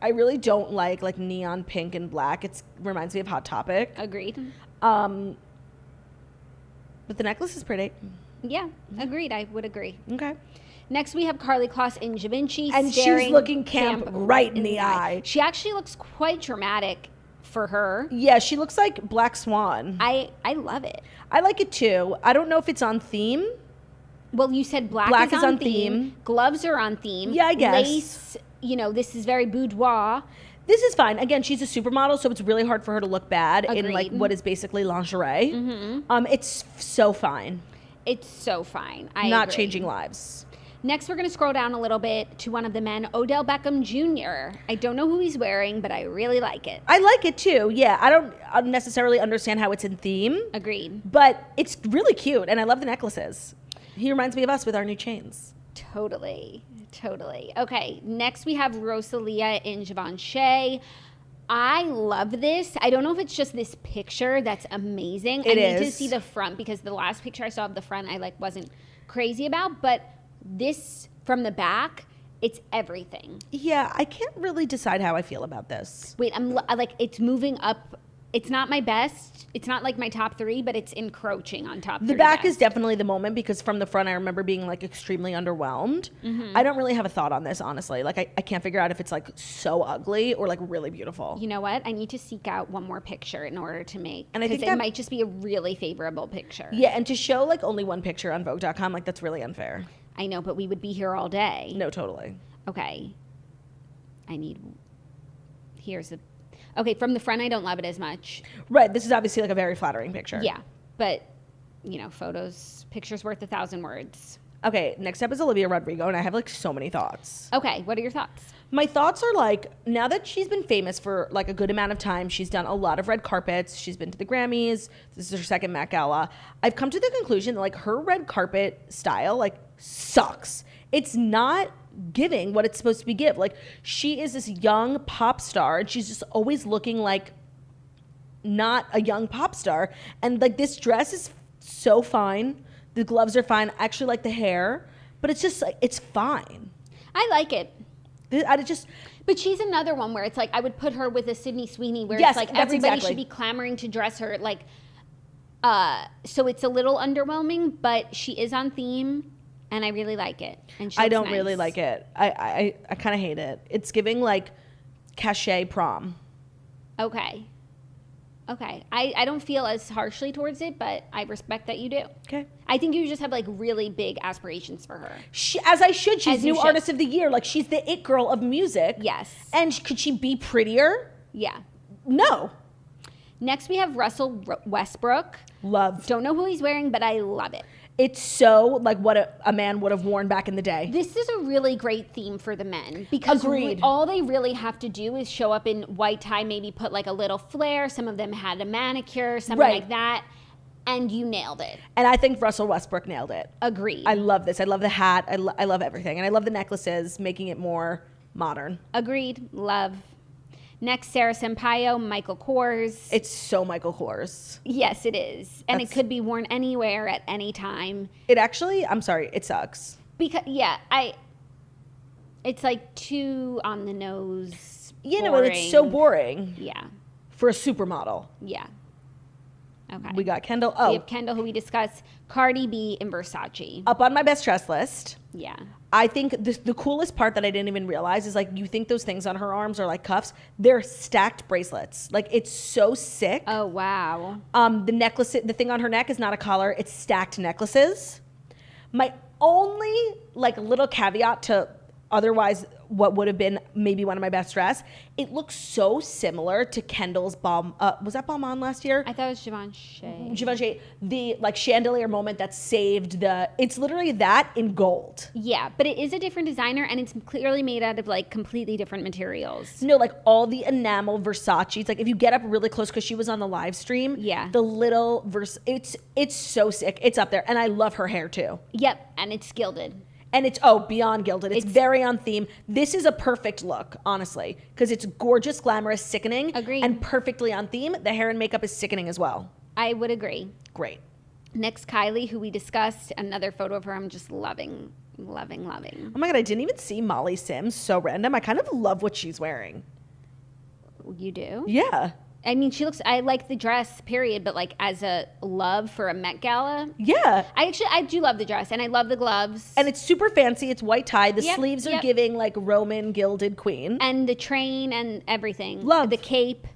I really don't like neon pink and black. It reminds me of Hot Topic. Agreed. But the necklace is pretty. Yeah, agreed. I would agree. Okay. Next, we have Carly Kloss in Givenchy, and she's looking camp right in the eye. She actually looks quite dramatic for her. Yeah, she looks like Black Swan. I love it. I like it too. I don't know if it's on theme. Well, you said black is on theme. Gloves are on theme. Yeah, I guess. Lace, this is very boudoir. This is fine. Again, she's a supermodel, so it's really hard for her to look bad Agreed. in what is basically lingerie. Mm-hmm. It's so fine. It's so fine. Not agree. changing lives. Next, we're going to scroll down a little bit to one of the men, Odell Beckham Jr. I don't know who he's wearing, but I really like it. I like it too. Yeah, I don't necessarily understand how it's in theme. Agreed. But it's really cute, and I love the necklaces. He reminds me of us with our new chains. Totally. Okay, next we have Rosalia in Givenchy. I love this. I don't know if it's just this picture that's amazing. I need to see the front, because the last picture I saw of the front I wasn't crazy about, but this from the back, it's everything. Yeah, I can't really decide how I feel about this. Wait, it's moving up. It's not my best. It's not my top 3, but it's encroaching on top 3. The back is definitely the moment, because from the front I remember being extremely underwhelmed. Mm-hmm. I don't really have a thought on this, honestly. I can't figure out if it's so ugly or really beautiful. You know what? I need to seek out one more picture in order to make, and I think it might just be a really favorable picture. Yeah, and to show only one picture on Vogue.com, that's really unfair. I know, but we would be here all day. No, totally. Okay. Okay, from the front, I don't love it as much. Right, this is obviously a very flattering picture. Yeah, but, pictures worth 1,000 words. Okay, next up is Olivia Rodrigo, and I have like so many thoughts. Okay, what are your thoughts? My thoughts are like, now that she's been famous for like a good amount of time, she's done a lot of red carpets, she's been to the Grammys, this is her second Met Gala. I've come to the conclusion that like her red carpet style like sucks. It's not giving what it's supposed to be give. Like she is this young pop star and she's just always looking like not a young pop star. And like this dress is so fine. The gloves are fine. I actually like the hair, but it's just like, it's fine. I like it. But she's another one where it's like I would put her with a Sydney Sweeney where yes, it's like that's everybody exactly. should be clamoring to dress her like so it's a little underwhelming, but she is on theme and I really like it. And I don't really like it. I kind of hate it. It's giving like cachet prom. Okay. I don't feel as harshly towards it, but I respect that you do. Okay. I think you just have like really big aspirations for her. As I should. She's As you new should. artist of the year. Like she's the it girl of music. Yes. And could she be prettier? Yeah. No. Next we have Russell Westbrook. Love. Don't know who he's wearing, but I love it. It's so like what a man would have worn back in the day. This is a really great theme for the men because Agreed. all they really have to do is show up in white tie, maybe put like a little flare. Some of them had a manicure, something Right. like that, and you nailed it. And I think Russell Westbrook nailed it. Agreed. I love this. I love the hat. I love everything. And I love the necklaces, making it more modern. Agreed. Love. Next, Sarah Sampaio, Michael Kors. It's so Michael Kors. Yes, it is. And That's- it could be worn anywhere at any time. It actually, I'm sorry, it sucks. Because, it's like too on the nose. You know, it's so boring Yeah. for a supermodel. Yeah. Okay. We got Kendall. We Oh, have Kendall, who we discussed, Cardi B, and Versace. up on my best dress list. Yeah. I think the coolest part that I didn't even realize is like you think those things on her arms are like cuffs. They're stacked bracelets. Like it's so sick. Oh, wow. The necklace, the thing on her neck is not a collar. It's stacked necklaces. My only like little caveat to otherwise what would have been maybe one of my best dress, it looks so similar to Kendall's Balm. Was that Balmain last year? I thought it was Givenchy. Givenchy, the like chandelier moment that saved it's literally that in gold. Yeah, but it is a different designer, and it's clearly made out of like completely different materials. No, like all the enamel Versace's. Like if you get up really close, because she was on the live stream. Yeah. The little it's so sick. It's up there, and I love her hair too. Yep, and it's gilded. And it's beyond gilded. It's very on theme. This is a perfect look, honestly, because it's gorgeous, glamorous, sickening. Agreed. And perfectly on theme. The hair and makeup is sickening as well. I would agree. Great. Next, Kylie, who we discussed. Another photo of her I'm just loving. Loving. Oh my God, I didn't even see Molly Sims. So random. I kind of love what she's wearing. You do? Yeah. I mean, I like the dress, period, but like as a love for a Met Gala. Yeah. I do love the dress, and I love the gloves. And it's super fancy. It's white tie. The Yep, sleeves are yep. giving like Roman gilded queen. And the train and everything. Love. The cape.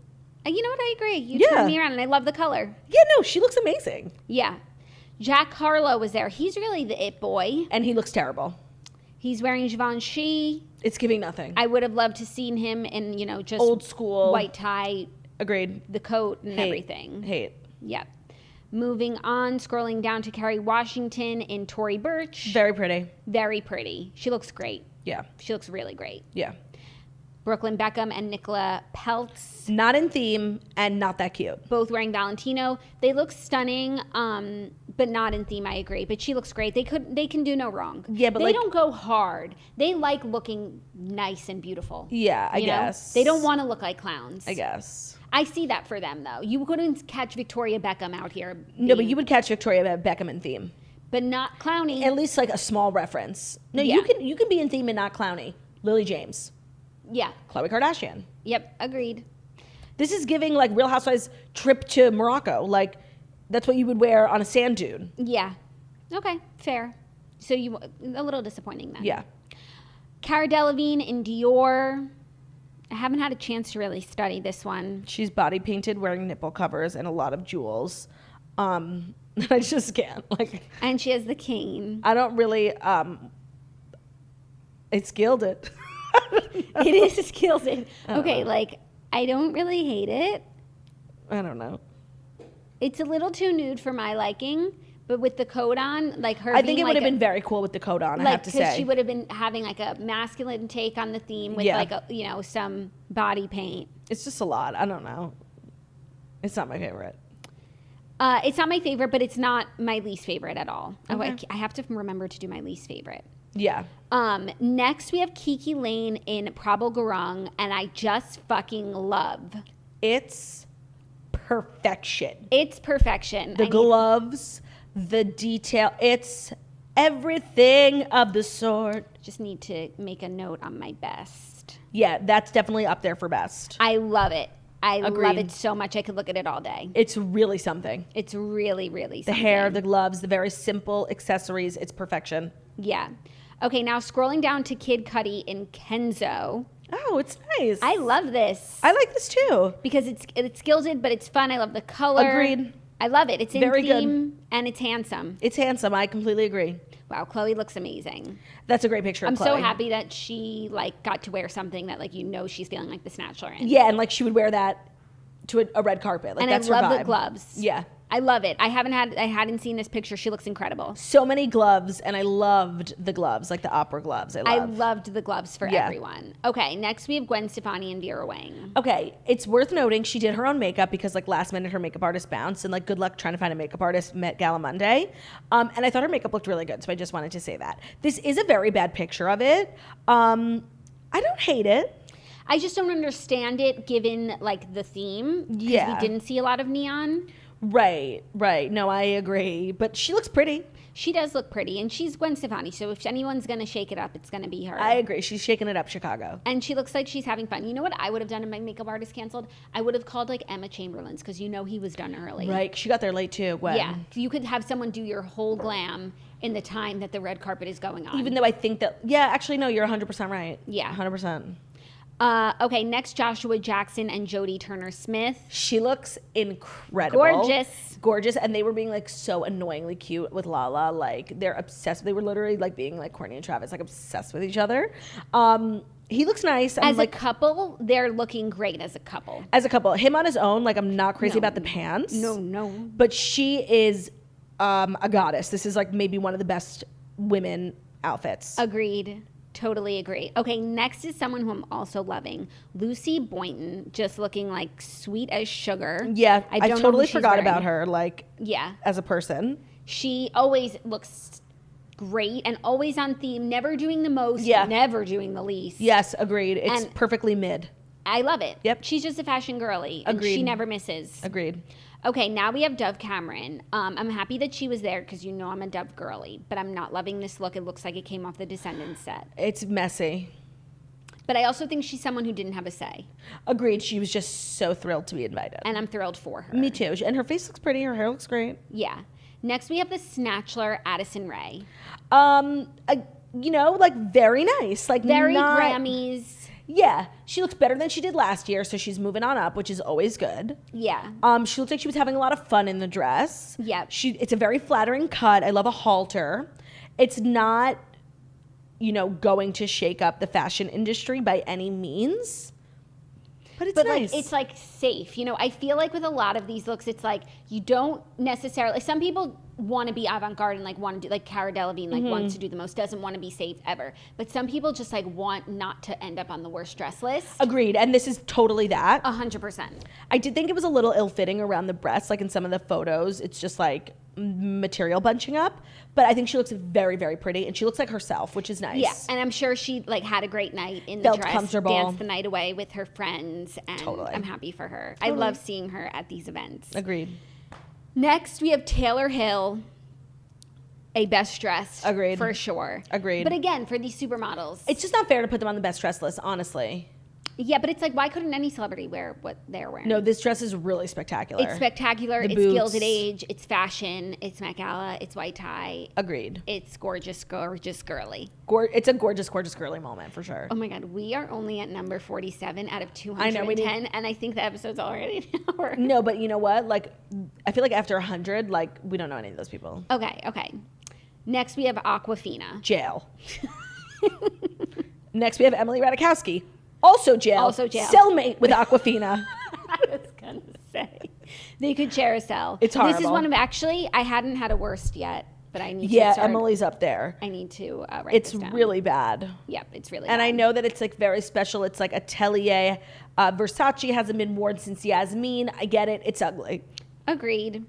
You know what? I agree. You Yeah. turned me around, and I love the color. Yeah, no, she looks amazing. Yeah. Jack Harlow was there. He's really the it boy. And he looks terrible. He's wearing Givenchy. It's giving nothing. I would have loved to seen him in, just Old school. white tie, Agreed. the coat and Hate. everything. Hate. Yep. Moving on, scrolling down to Kerry Washington in Tory Burch. Very pretty. Very pretty. She looks great. Yeah. She looks really great. Yeah. Brooklyn Beckham and Nicola Peltz, Not in theme and not that cute. both wearing Valentino. They look stunning, but not in theme. I agree. But she looks great. They can do no wrong. Yeah, but they like- don't go hard. They like looking nice and beautiful. Yeah, I you know? guess. They don't want to look like clowns. I guess. I see that for them though. You couldn't catch Victoria Beckham out here. No, but you would catch Victoria Beckham in theme. but not clowny. At least like a small reference. No, Yeah. you can be in theme and not clowny. Lily James. Yeah. Khloe Kardashian. Yep. Agreed. This is giving like Real Housewives trip to Morocco. Like that's what you would wear on a sand dune. Yeah. Okay. Fair. So a little disappointing then. Yeah. Cara Delevingne in Dior. I haven't had a chance to really study this one. She's body painted, wearing nipple covers and a lot of jewels. I just can't. Like And she has the cane. I don't really it's gilded. It is gilded. I don't Okay, know. like I don't really hate it. I don't know. It's a little too nude for my liking, But with the coat on, like her I think it would have been very cool with the coat on, I have to say. Because she would have been having like a masculine take on the theme with like, some body paint. It's just a lot. I don't know. It's not my favorite. It's not my favorite, but it's not my least favorite at all. Okay. I have to remember to do my least favorite. Yeah. Next, we have Kiki Lane in Prabal Gurung, and I just fucking love. It's perfection. It's perfection. The gloves, the detail. It's everything of the sort. Just need to make a note on my best. Yeah, that's definitely up there for best. I love it. I Agreed. love it so much. I could look at it all day. It's really something. It's really, really The something. hair, the gloves, the very simple accessories. It's perfection. Yeah. Okay, now scrolling down to Kid Cudi in Kenzo. Oh, it's nice. I love this. I like this too. Because it's gilded, but it's fun. I love the color. Agreed. I love it. It's in Very theme good. and it's handsome. It's handsome. I completely agree. Wow, Chloe looks amazing. That's a great picture of I'm Chloe. so happy that she got to wear something that she's feeling like the Snatchler in. Yeah, and like she would wear that to a red carpet. Like And that's I her love vibe. the gloves. Yeah. I love it. I hadn't seen this picture. She looks incredible. So many gloves, and I loved the gloves, like the opera gloves. I loved the gloves for everyone. Okay, next we have Gwen Stefani and Vera Wang. Okay, it's worth noting she did her own makeup because like last minute her makeup artist bounced, and like good luck trying to find a makeup artist met Gala Monday. And I thought her makeup looked really good, so I just wanted to say that. This is a very bad picture of it. I don't hate it. I just don't understand it given like the theme. Yeah. We didn't see a lot of neon. Right. No, I agree. But she looks pretty. She does look pretty, and she's Gwen Stefani, so if anyone's going to shake it up, it's going to be her. I agree. She's shaking it up, Chicago. And she looks like she's having fun. You know what I would have done if my makeup artist canceled? I would have called like Emma Chamberlain's, because he was done early. Right. She got there late too, Gwen. Yeah. You could have someone do your whole glam in the time that the red carpet is going on. Even though I think that, yeah, actually, no, you're 100% right. Yeah. 100%. Okay, next Joshua Jackson and Jodie Turner-Smith. She looks incredible. Gorgeous. And they were being like so annoyingly cute with Lala. Like they're obsessed. They were literally like being like Courtney and Travis, like obsessed with each other. He looks nice. As like, a couple, they're looking great as a couple. As a couple. Him on his own, like I'm not crazy about the pants. No. But she is a goddess. This is like maybe one of the best women outfits. Agreed. Totally agree. Okay, next is someone who I'm also loving. Lucy Boynton, just looking like sweet as sugar. Yeah, I totally forgot wearing. about her, like, yeah, as a person. She always looks great and always on theme, never doing the most, Yeah. never doing the least. Yes, agreed. It's perfectly mid. I love it. Yep. She's just a fashion girly. And Agreed. she never misses. Agreed. Okay, now we have Dove Cameron. I'm happy that she was there because I'm a Dove girly, but I'm not loving this look. It looks like it came off the Descendants set. It's messy. But I also think she's someone who didn't have a say. Agreed. She was just so thrilled to be invited. And I'm thrilled for her. Me too. And her face looks pretty. Her hair looks great. Yeah. Next, we have the Snatchler, Addison Rae. Like very nice. Like Very not, Grammys. Yeah. She looks better than she did last year, so she's moving on up, which is always good. Yeah. She looks like she was having a lot of fun in the dress. Yep. It's a very flattering cut. I love a halter. It's not, going to shake up the fashion industry by any means. But it's nice. It's like safe. I feel like with a lot of these looks, it's like you don't necessarily. Some people want to be avant-garde and like want to do like Cara Delevingne wants to do the most, doesn't want to be safe ever. But some people just like want not to end up on the worst dress list. Agreed. And this is totally that. 100%. I did think it was a little ill-fitting around the breasts, like in some of the photos. It's just like material bunching up. But I think she looks very, very pretty, and she looks like herself, which is nice. Yeah, and I'm sure she like had a great night in the Felt dress, comfortable. danced the night away with her friends, and Totally. I'm happy for her. Totally. I love seeing her at these events. Agreed. Next, we have Taylor Hill, a best dressed. Agreed. For sure. Agreed. But again, for these supermodels. It's just not fair to put them on the best dress list, honestly. Yeah, but it's like, why couldn't any celebrity wear what they're wearing? No, this dress is really spectacular. It's spectacular. The It's boots. Gilded Age. It's fashion. It's Met Gala. It's white tie. Agreed. It's gorgeous, gorgeous, girly. It's a gorgeous, gorgeous, girly moment for sure. Oh my God, we are only at number 47 out of 210, I know, and I think the episode's already an hour. No, but you know what? Like, I feel like after 100, like, we don't know any of those people. Okay. Next, we have Aquafina. Jail. Next, we have Emily Ratajkowski. Also jail. Also jail. Cellmate with Aquafina. I was going to say. They could share a cell. It's This is horrible. one of, actually, I hadn't had a worst yet, but I need to Yeah, start. Emily's up there. I need to write It's this down. really bad. Yep, it's really And bad. I know that it's like very special. It's like Atelier. Versace hasn't been worn since Yasmin. I get it. It's ugly. Agreed.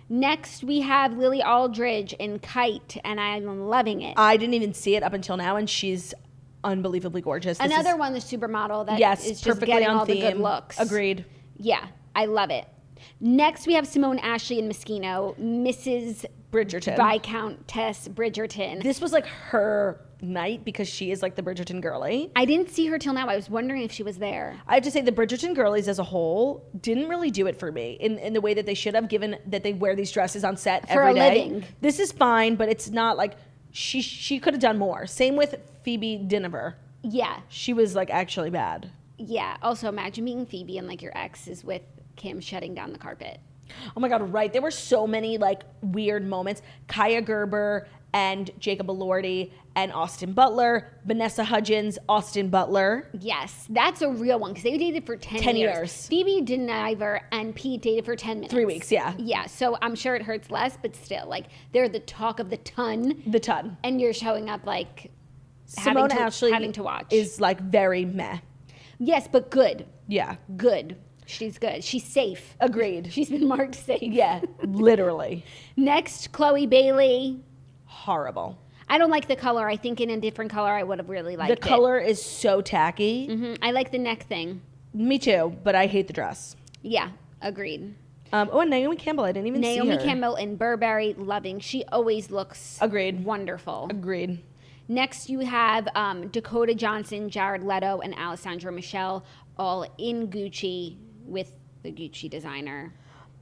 Next, we have Lily Aldridge in Kite, and I'm loving it. I didn't even see it up until now, and she's unbelievably gorgeous. This Another is, one, the supermodel that yes, is just perfectly getting on all theme. the good looks. Agreed. Yeah, I love it. Next, we have Simone Ashley in Moschino, Mrs. Bridgerton. Viscountess Bridgerton. This was like her night because she is like the Bridgerton girly. I didn't see her till now. I was wondering if she was there. I have to say the Bridgerton girlies as a whole didn't really do it for me in the way that they should have, given that they wear these dresses on set For every a day. living. This is fine, but it's not like she could have done more. Same with Phoebe Dynevor. Yeah, She was like actually bad. yeah. Also, imagine being Phoebe and like your ex is with Kim shutting down the carpet. Oh my God, right. There were so many like weird moments. Kaya Gerber and Jacob Elordi and Austin Butler, Vanessa Hudgens, Austin Butler. Yes, that's a real one because they dated for 10 years. Phoebe Dynevor and Pete dated for 10 minutes. 3 weeks, yeah. Yeah, so I'm sure it hurts less, but still, like, they're the talk of the ton, The ton. and you're showing up, like, Simone Ashley having to watch. is like very meh. Yes, but good. Yeah. Good. She's good. She's safe. Agreed. She's been marked safe. Yeah, literally. Next, Chloe Bailey. Horrible. I don't like the color. I think in a different color, I would have really liked The it. color is so tacky. I like the neck thing. Me too, but I hate the dress. Yeah, agreed. Oh, and Naomi Campbell, I didn't even see her. Naomi Campbell in Burberry, loving. She always looks Agreed. wonderful. Agreed. Next, you have Dakota Johnson, Jared Leto, and Alessandra Michelle, all in Gucci with the Gucci designer.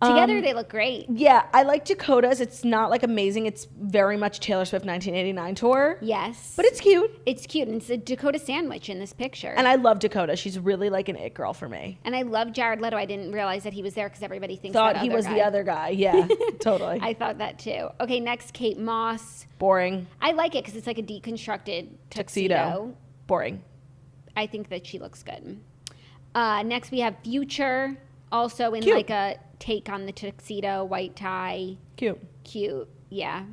Together, they look great. Yeah, I like Dakota's. It's not like amazing. It's very much Taylor Swift 1989 tour. Yes. But it's cute. It's cute. And it's a Dakota sandwich in this picture. And I love Dakota. She's really like an it girl for me. And I love Jared Leto. I didn't realize that he was there because everybody thinks Thought that he other was guy. the other guy. Yeah, totally. I thought that too. Okay, next, Kate Moss. Boring. I like it because it's like a deconstructed Tuxedo. tuxedo. Boring. I think that she looks good. Next, we have Future, also in Cute. like a take on the tuxedo, white tie. Cute. Cute, yeah.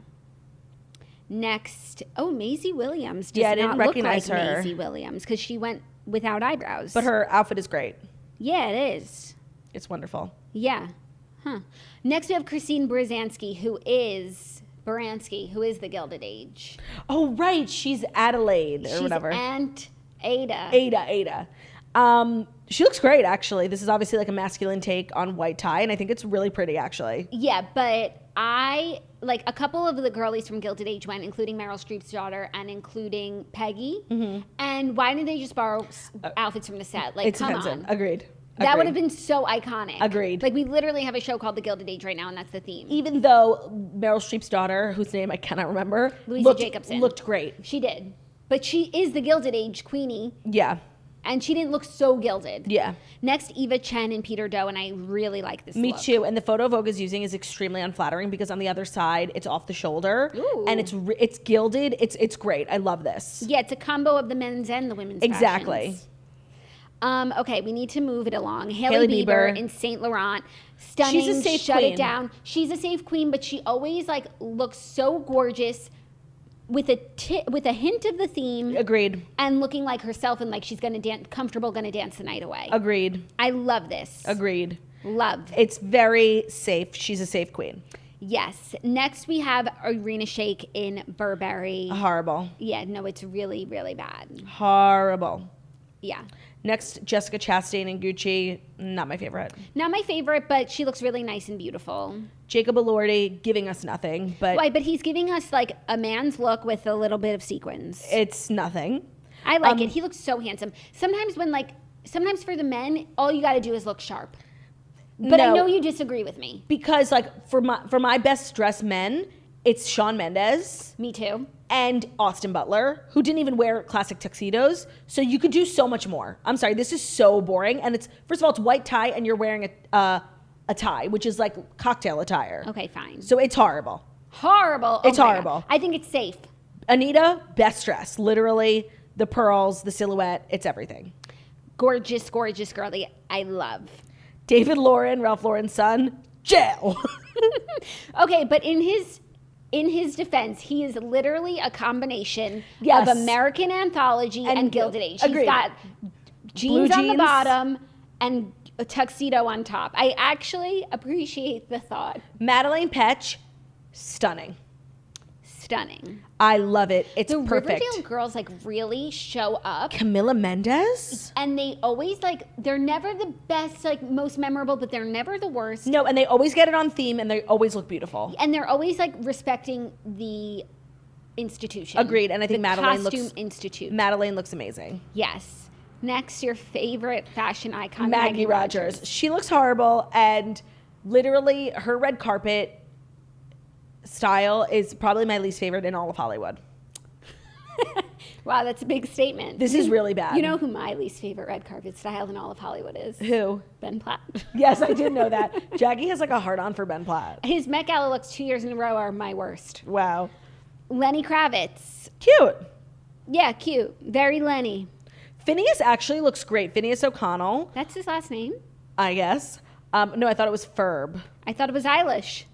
Next, Maisie Williams does Yeah, I didn't not look recognize like her. Maisie Williams because she went without eyebrows. But her outfit is great. Yeah, it is. It's wonderful. Yeah. Huh. Next, we have Christine Baranski, who is the Gilded Age. Oh, right. She's Adelaide or She's whatever. Aunt Ada. Ada. She looks great, actually. This is obviously like a masculine take on white tie, and I think it's really pretty, actually. Yeah, but I like a couple of the girlies from Gilded Age went, including Meryl Streep's daughter and including Peggy. Mm-hmm. And why didn't they just borrow outfits from the set? Like, It's come offensive. on. Agreed. That would have been so iconic. Agreed. Like, we literally have a show called The Gilded Age right now, and that's the theme. Even though Meryl Streep's daughter, whose name I cannot remember, Louisa Jacobson. looked great. She did. But she is the Gilded Age queenie, Yeah. and she didn't look so gilded. Yeah. Next, Eva Chen and Peter Do, and I really like this Me look. too. And the photo Vogue is using is extremely unflattering because on the other side, it's off the shoulder. Ooh. And it's gilded. It's great. I love this. Yeah, it's a combo of the men's and the women's Exactly. fashions. Okay, we need to move it along. Hailey Hailey Bieber Bieber. in Saint Laurent. Stunning. She's a safe Shut queen. it down. She's a safe queen, but she always like looks so gorgeous with a hint of the theme Agreed. and looking like herself and like she's gonna dance gonna dance the night away. Agreed. I love this. Agreed. Love. It's very safe. She's a safe queen. Yes. Next we have Irina Shayk in Burberry. Horrible. Yeah, no, it's really, really bad. Horrible. Yeah. Next, Jessica Chastain and Gucci. Not my favorite. Not my favorite, but she looks really nice and beautiful. Jacob Elordi giving us nothing, but Why? But he's giving us like a man's look with a little bit of sequins. it's nothing. I like it. He looks so handsome. Sometimes for the men, all you got to do is look sharp. But I No. know you disagree with me. Because like for my best dressed men, it's Shawn Mendes Me too. and Austin Butler, who didn't even wear classic tuxedos. So you could do so much more. I'm sorry, this is so boring. And it's first of all, it's white tie, and you're wearing a tie, which is like cocktail attire. Okay, fine. So it's horrible. Horrible. It's Oh my horrible. God. I think it's safe. Anita, best dress. Literally, the pearls, the silhouette, it's everything. Gorgeous, gorgeous girly. I love. David Lauren, Ralph Lauren's son, jail. Okay, but in his defense, he is literally a combination Yes. of American Anthology and Gilded Age. He's Agreed. got Blue jeans on the jeans. bottom and a tuxedo on top. I actually appreciate the thought. Madeleine Petsch, stunning. Stunning. I love it. It's The perfect. Riverdale girls like really show up. Camila Mendes? And they always like, they're never the best, like most memorable, but they're never the worst. No, and they always get it on theme and they always look beautiful. And they're always like respecting the institution. Agreed. And I think the Madeleine costume looks institute. Madeleine looks amazing. Yes. Next, your favorite fashion icon, Maggie Rogers. She looks horrible, and literally her red carpet style is probably my least favorite in all of Hollywood. Wow, that's a big statement. This is really bad. You know who my least favorite red carpet style in all of Hollywood is? Who? Ben Platt. Yes, I did know that. Jackie has like a hard on for Ben Platt. His Met Gala looks 2 years in a row are my worst. Wow. Lenny Kravitz. Cute. Yeah, cute. Very Lenny. Phineas actually looks great. Phineas O'Connell, That's his last name. I guess. No, I thought it was Ferb. I thought it was Eilish.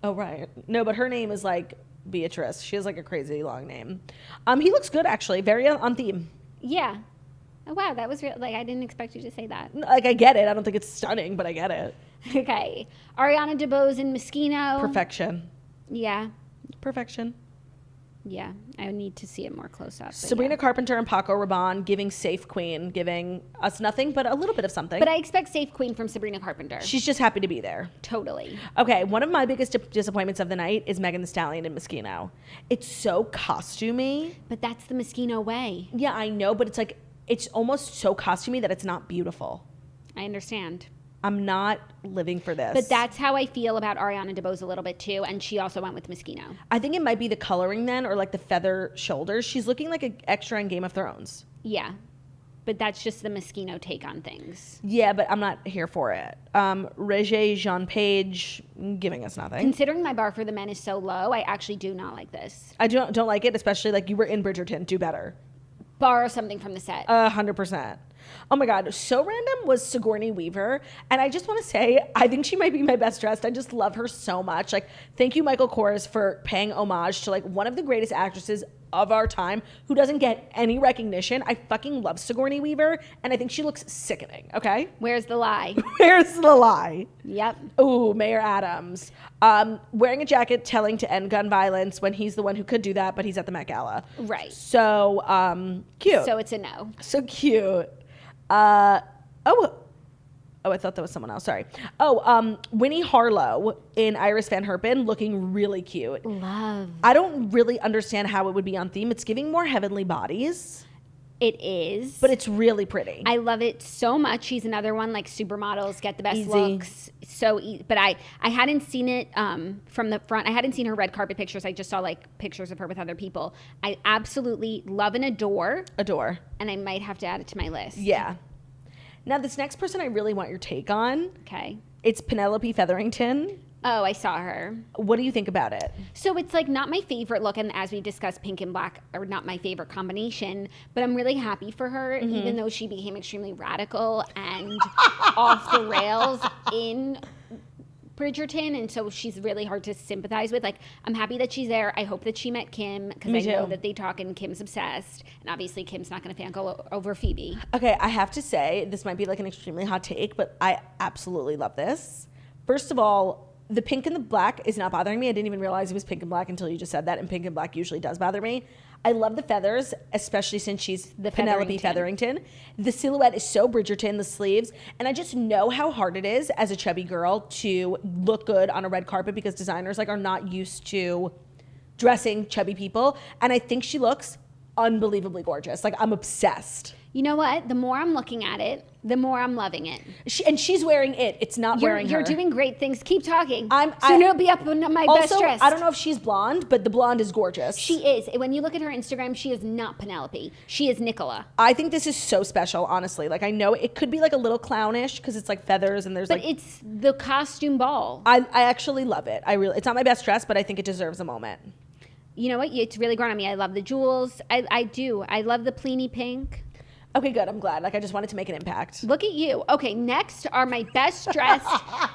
Oh, right. No, but her name is like Beatrice. She has like a crazy long name. He looks good actually. Very on theme. Yeah. Oh, wow, that was real. Like, I didn't expect you to say that. Like, I get it. I don't think it's stunning, but I get it. Okay. Ariana DeBose and Moschino. Perfection. Yeah. Perfection. Yeah. I need to see it more close up. but Sabrina yeah. Carpenter and Paco Rabanne giving Safe Queen, giving us nothing but a little bit of something. But I expect Safe Queen from Sabrina Carpenter. She's just happy to be there. Totally. Okay, one of my biggest disappointments of the night is Megan Thee Stallion and Moschino. It's so costumey. But that's the Moschino way. Yeah, I know, but it's like, it's almost so costumey that it's not beautiful. I understand. I'm not living for this. But that's how I feel about Ariana DeBose a little bit too. And she also went with Moschino. I think it might be the coloring then, or like the feather shoulders. She's looking like an extra in Game of Thrones. Yeah. But that's just the Moschino take on things. Yeah, but I'm not here for it. Regé Jean Page giving us nothing. Considering my bar for the men is so low, I actually do not like this. I don't like it, especially like you were in Bridgerton. Do better. Borrow something from the set. 100%. Oh my God. So random was Sigourney Weaver. And I just want to say, I think she might be my best dressed. I just love her so much. Like, thank you, Michael Kors, for paying homage to like one of the greatest actresses of our time who doesn't get any recognition. I fucking love Sigourney Weaver. And I think she looks sickening. Okay. Where's the lie? Where's the lie? Yep. Ooh, Mayor Adams. Wearing a jacket telling to end gun violence when he's the one who could do that, but he's at the Met Gala. Right. So, cute. So it's a no. So cute. I thought that was someone else. Sorry. Winnie Harlow in Iris Van Herpen looking really cute. Love. I don't really understand how it would be on theme. It's giving more Heavenly Bodies, It is. but it's really pretty. I love it so much. She's another one like supermodels get the best Easy. looks. But I hadn't seen it from the front. I hadn't seen her red carpet pictures. I just saw like pictures of her with other people. I absolutely love and adore. And I might have to add it to my list. Yeah. Now, this next person I really want your take on. Okay. It's Penelope Featherington. Oh, I saw her. What do you think about it? So it's like not my favorite look, and as we discussed, pink and black are not my favorite combination, but I'm really happy for her, even though she became extremely radical and off the rails in Bridgerton, and so she's really hard to sympathize with. Like, I'm happy that she's there. I hope that she met Kim, because I know that they talk and Kim's obsessed, and obviously Kim's not going to fangirl over Phoebe. Okay, I have to say, this might be like an extremely hot take, but I absolutely love this. First of all, the pink and the black is not bothering me. I didn't even realize it was pink and black until you just said that, and pink and black usually does bother me. I love the feathers, especially since she's the Penelope Featherington. The silhouette is so Bridgerton, the sleeves, and I just know how hard it is as a chubby girl to look good on a red carpet because designers like are not used to dressing chubby people, and I think she looks unbelievably gorgeous. Like, I'm obsessed. You know what? The more I'm looking at it, the more I'm loving it. She's wearing it. It's not wearing her. You're doing great things. Keep talking. Soon it'll be up on my best dressed. I don't know if she's blonde, but the blonde is gorgeous. She is. When you look at her Instagram, she is not Penelope. She is Nicola. I think this is so special, honestly. Like, I know it could be like a little clownish because it's like feathers and there's but it's the costume ball. I actually love it. It's not my best dress, but I think it deserves a moment. You know what? It's really grown on me. I love the jewels. I do. I love the Pliny pink. Okay, good. I'm glad. Like, I just wanted to make an impact. Look at you. Okay, next are my best dressed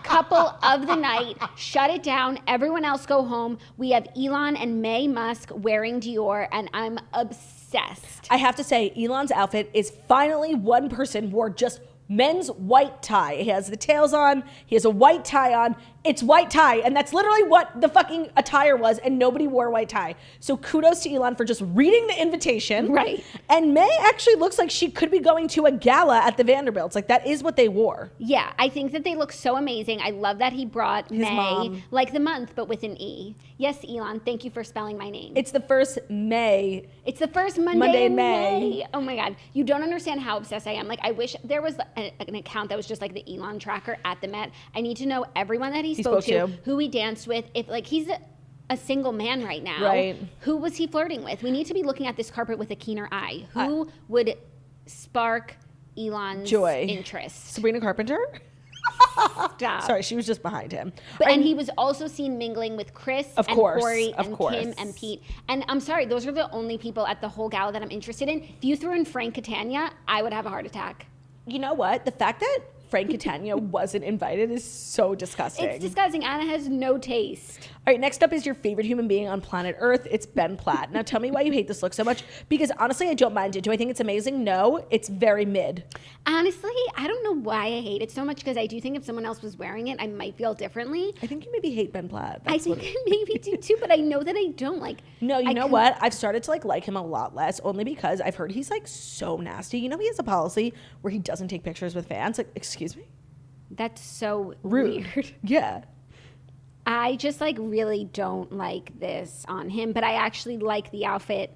couple of the night. Shut it down. Everyone else go home. We have Elon and May Musk wearing Dior, and I'm obsessed. I have to say, Elon's outfit is finally one person wore just men's white tie. He has the tails on. He has a white tie on. It's white tie. And that's literally what the fucking attire was. And nobody wore a white tie. So kudos to Elon for just reading the invitation. Right. And May actually looks like she could be going to a gala at the Vanderbilts. Like, that is what they wore. Yeah, I think that they look so amazing. I love that he brought His May, mom. like the month, but with an E. Yes, Elon, thank you for spelling my name. It's the first May. It's the first Monday in May. May. Oh my God. You don't understand how obsessed I am. Like, I wish there was an account that was just like the Elon tracker at the Met. I need to know everyone that he spoke to, who he danced with. If, like, he's a single man right now. Right. Who was he flirting with? We need to be looking at this carpet with a keener eye. Who would spark Elon's joy. interest? Sabrina Carpenter? Stop. Sorry, she was just behind him. But, and he was also seen mingling with Chris and Corey and course. Kim and Pete. And I'm sorry, those are the only people at the whole gala that I'm interested in. If you threw in Frank Catania, I would have a heart attack. You know what? The fact that Frank Catania wasn't invited is so disgusting. It's disgusting. Anna has no taste. All right, next up is your favorite human being on planet Earth. It's Ben Platt. Now tell me why you hate this look so much, because honestly, I don't mind it. Do I think it's amazing? No, it's very mid. Honestly, I don't know why I hate it so much, because I do think if someone else was wearing it, I might feel differently. I think you maybe hate Ben Platt. I think I maybe do too, but I know that I don't. Like. No, you know what? I've started to like him a lot less, only because I've heard he's like so nasty. You know, he has a policy where he doesn't take pictures with fans. Like, excuse me? That's so Rude. weird. Yeah. I just like really don't like this on him, but I actually like the outfit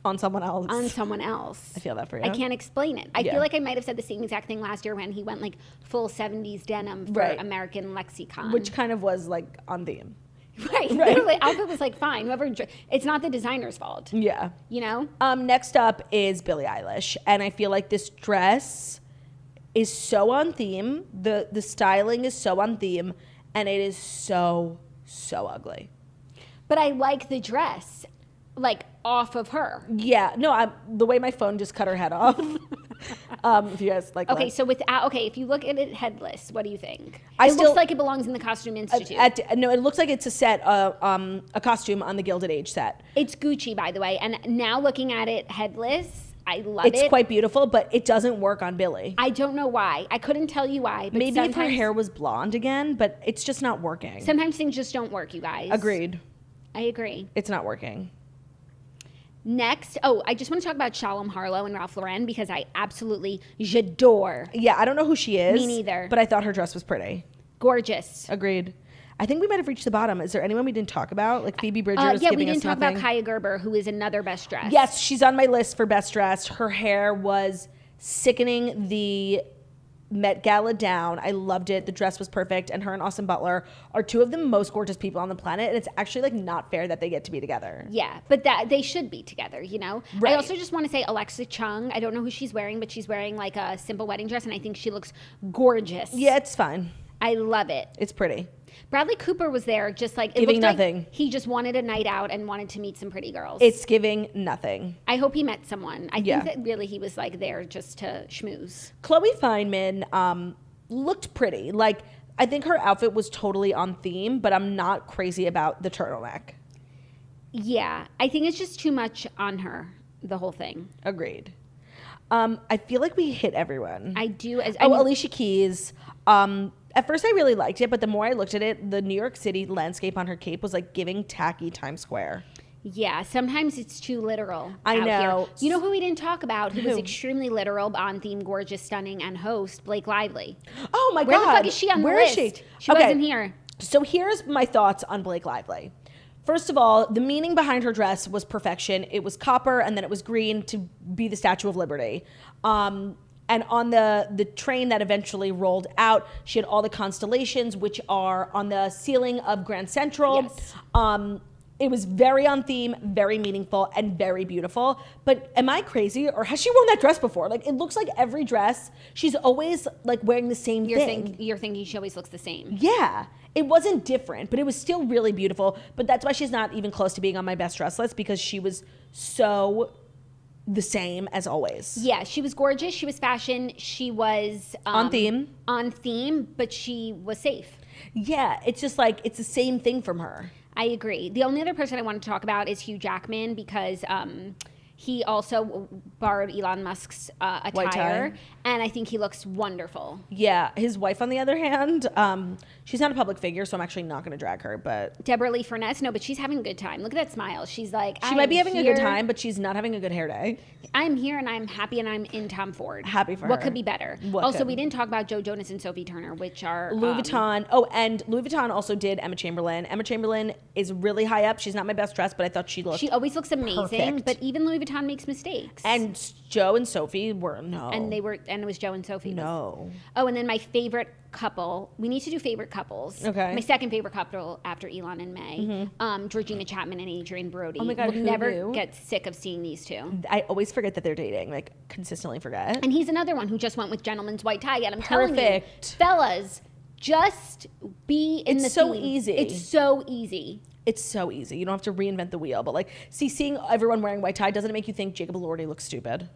on someone else. On someone else. I feel that for you. I can't explain it. I feel like I might have said the same exact thing last year when he went like full 70s denim for American Lexicon. Which kind of was like on theme. Right. Literally, outfit was like fine. Whoever, it's not the designer's fault. Yeah. You know? Next up is Billie Eilish. And I feel like this dress is so on theme. The styling is so on theme. And it is so ugly. But I like the dress, like off of her. Yeah, no, the way my phone just cut her head off. If you guys like. Okay, so if you look at it headless, what do you think? It looks like it belongs in the Costume Institute. No, it looks like it's a set, a costume on the Gilded Age set. It's Gucci, by the way, and now looking at it headless. I love it. It's quite beautiful, but it doesn't work on Billie. I don't know why. I couldn't tell you why. But maybe if her hair was blonde again, but it's just not working. Sometimes things just don't work, you guys. Agreed. I agree. It's not working. Next, I just want to talk about Shalom Harlow and Ralph Lauren because I absolutely j'adore. Yeah, I don't know who she is. Me neither. But I thought her dress was pretty. Gorgeous. Agreed. I think we might have reached the bottom. Is there anyone we didn't talk about? Like Phoebe Bridgers yeah, giving we didn't us talk nothing? about Kaya Gerber, who is another best dressed. Yes, she's on my list for best dressed. Her hair was sickening the Met Gala down. I loved it. The dress was perfect. And her and Austin Butler are two of the most gorgeous people on the planet. And it's actually like not fair that they get to be together. Yeah, but that they should be together, you know? Right. I also just want to say Alexa Chung. I don't know who she's wearing, but she's wearing like a simple wedding dress. And I think she looks gorgeous. Yeah, it's fine. I love it. It's pretty. Bradley Cooper was there just like giving nothing. Like he just wanted a night out and wanted to meet some pretty girls. It's giving nothing. I hope he met someone. I think that really he was like there just to schmooze. Chloe Fineman looked pretty. Like, I think her outfit was totally on theme, but I'm not crazy about the turtleneck. Yeah, I think it's just too much on her, the whole thing. Agreed. I feel like we hit everyone. I do. Alicia Keys. At first I really liked it, but the more I looked at it, the New York City landscape on her cape was like giving tacky Times Square. Yeah, sometimes it's too literal. I know. Here. You know who we didn't talk about, who was extremely literal, on theme, gorgeous, stunning, and host, Blake Lively. Oh my God. Where the fuck is she on the list? Where is she? She wasn't here. So here's my thoughts on Blake Lively. First of all, the meaning behind her dress was perfection. It was copper and then it was green to be the Statue of Liberty. And on the train that eventually rolled out, she had all the constellations, which are on the ceiling of Grand Central. Yes. It was very on theme, very meaningful, and very beautiful. But am I crazy, or has she worn that dress before? Like, it looks like every dress, she's always like wearing the same thing. You're thinking she always looks the same. Yeah. It wasn't different, but it was still really beautiful. But that's why she's not even close to being on my best dress list, because she was so the same as always. Yeah, she was gorgeous. She was fashion. She was On theme. On theme, but she was safe. Yeah, it's just like, it's the same thing from her. I agree. The only other person I want to talk about is Hugh Jackman because he also borrowed Elon Musk's attire, and I think he looks wonderful. Yeah, his wife, on the other hand, she's not a public figure, so I'm actually not going to drag her, but... Deborah Lee Furness, no, but she's having a good time. Look at that smile. She's like, She might be having a good time, but she's not having a good hair day. I'm here, and I'm happy, and I'm in Tom Ford. Happy for her. What could be better? What also, could? we didn't talk about Joe Jonas and Sophie Turner, which are... Louis Vuitton. Oh, and Louis Vuitton also did Emma Chamberlain. Emma Chamberlain is really high up. She's not my best dressed, but I thought she looked She always looks amazing, perfect. but even Louis Vuitton makes mistakes. And Joe and Sophie were, no. And it was Joe and Sophie. No. Oh, and then my favorite couple. We need to do favorite couples. Okay. My second favorite couple after Elon and May. Georgina Chapman and Adrian Brody. Oh my God, We'll who never knew? get sick of seeing these two. I always forget that they're dating, like consistently forget. And he's another one who just went with Gentleman's White Tie. And I'm telling you, Perfect. fellas, just be in the It's so theme. easy. It's so easy. It's so easy. You don't have to reinvent the wheel. But like, seeing everyone wearing white tie, doesn't it make you think Jacob Elordi looks stupid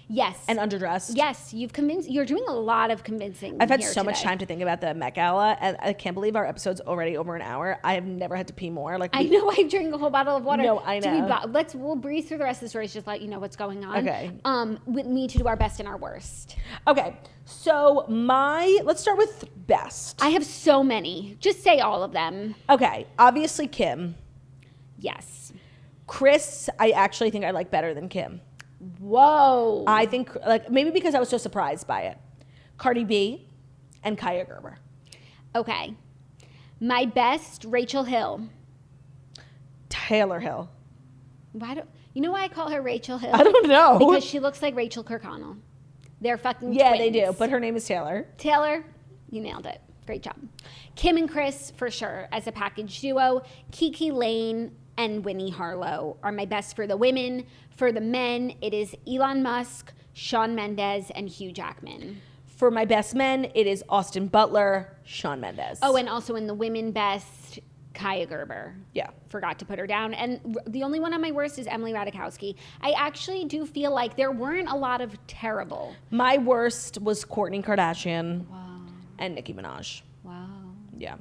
Yes. and underdressed? Yes, you're doing a lot of convincing. I've had here so much today. time to think about the Met Gala, and I can't believe our episode's already over an hour. I have never had to pee more. Like, I know I drank a whole bottle of water. No, I know. We'll breeze through the rest of the stories, just let you know what's going on. Okay. We need to do our best and our worst. Okay, so let's start with best. I have so many. Just say all of them. Okay, obviously Kim. Yes. Chris, I actually think I like better than Kim. Whoa. I think, like, maybe because I was so surprised by it. Cardi B and Kaya Gerber. Okay. My best, Rachel Hill. Taylor Hill. You know why I call her Rachel Hill? I don't know. Because she looks like Rachel Kirkconnell. They're fucking Yeah, twins. they do, but her name is Taylor. Taylor, you nailed it. Great job. Kim and Chris, for sure, as a package duo. Kiki Lane and Winnie Harlow are my best for the women. For the men, it is Elon Musk, Shawn Mendes, and Hugh Jackman. For my best men, it is Austin Butler, Shawn Mendes. Oh, and also in the women best, Kaya Gerber. Yeah. Forgot to put her down. And the only one on my worst is Emily Ratajkowski. I actually do feel like there weren't a lot of terrible. My worst was Kourtney Kardashian and Nicki Minaj. Wow. Yeah.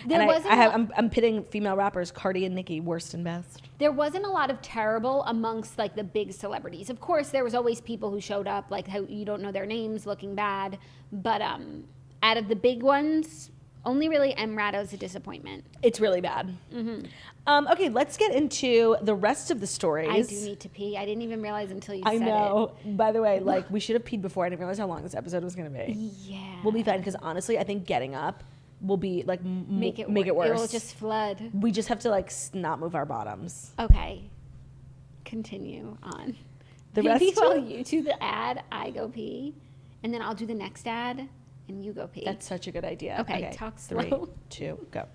There And wasn't I'm pitting female rappers, Cardi and Nicki, worst and best. There wasn't a lot of terrible amongst like the big celebrities. Of course, there was always people who showed up like how you don't know their names, looking bad. But out of the big ones, only really Ratto's a disappointment. It's really bad. Okay, let's get into the rest of the stories. I do need to pee. I didn't even realize until you said it. I know. By the way, like, we should have peed before. I didn't realize how long this episode was going to be. Yeah. We'll be fine because honestly, I think getting up will be like make it worse. It will just flood. We just have to like not move our bottoms. Okay. Continue on. The Maybe rest while you do the ad, I go pee, and then I'll do the next ad, and you go pee. That's such a good idea. Okay, talk 3, slow. 2, go.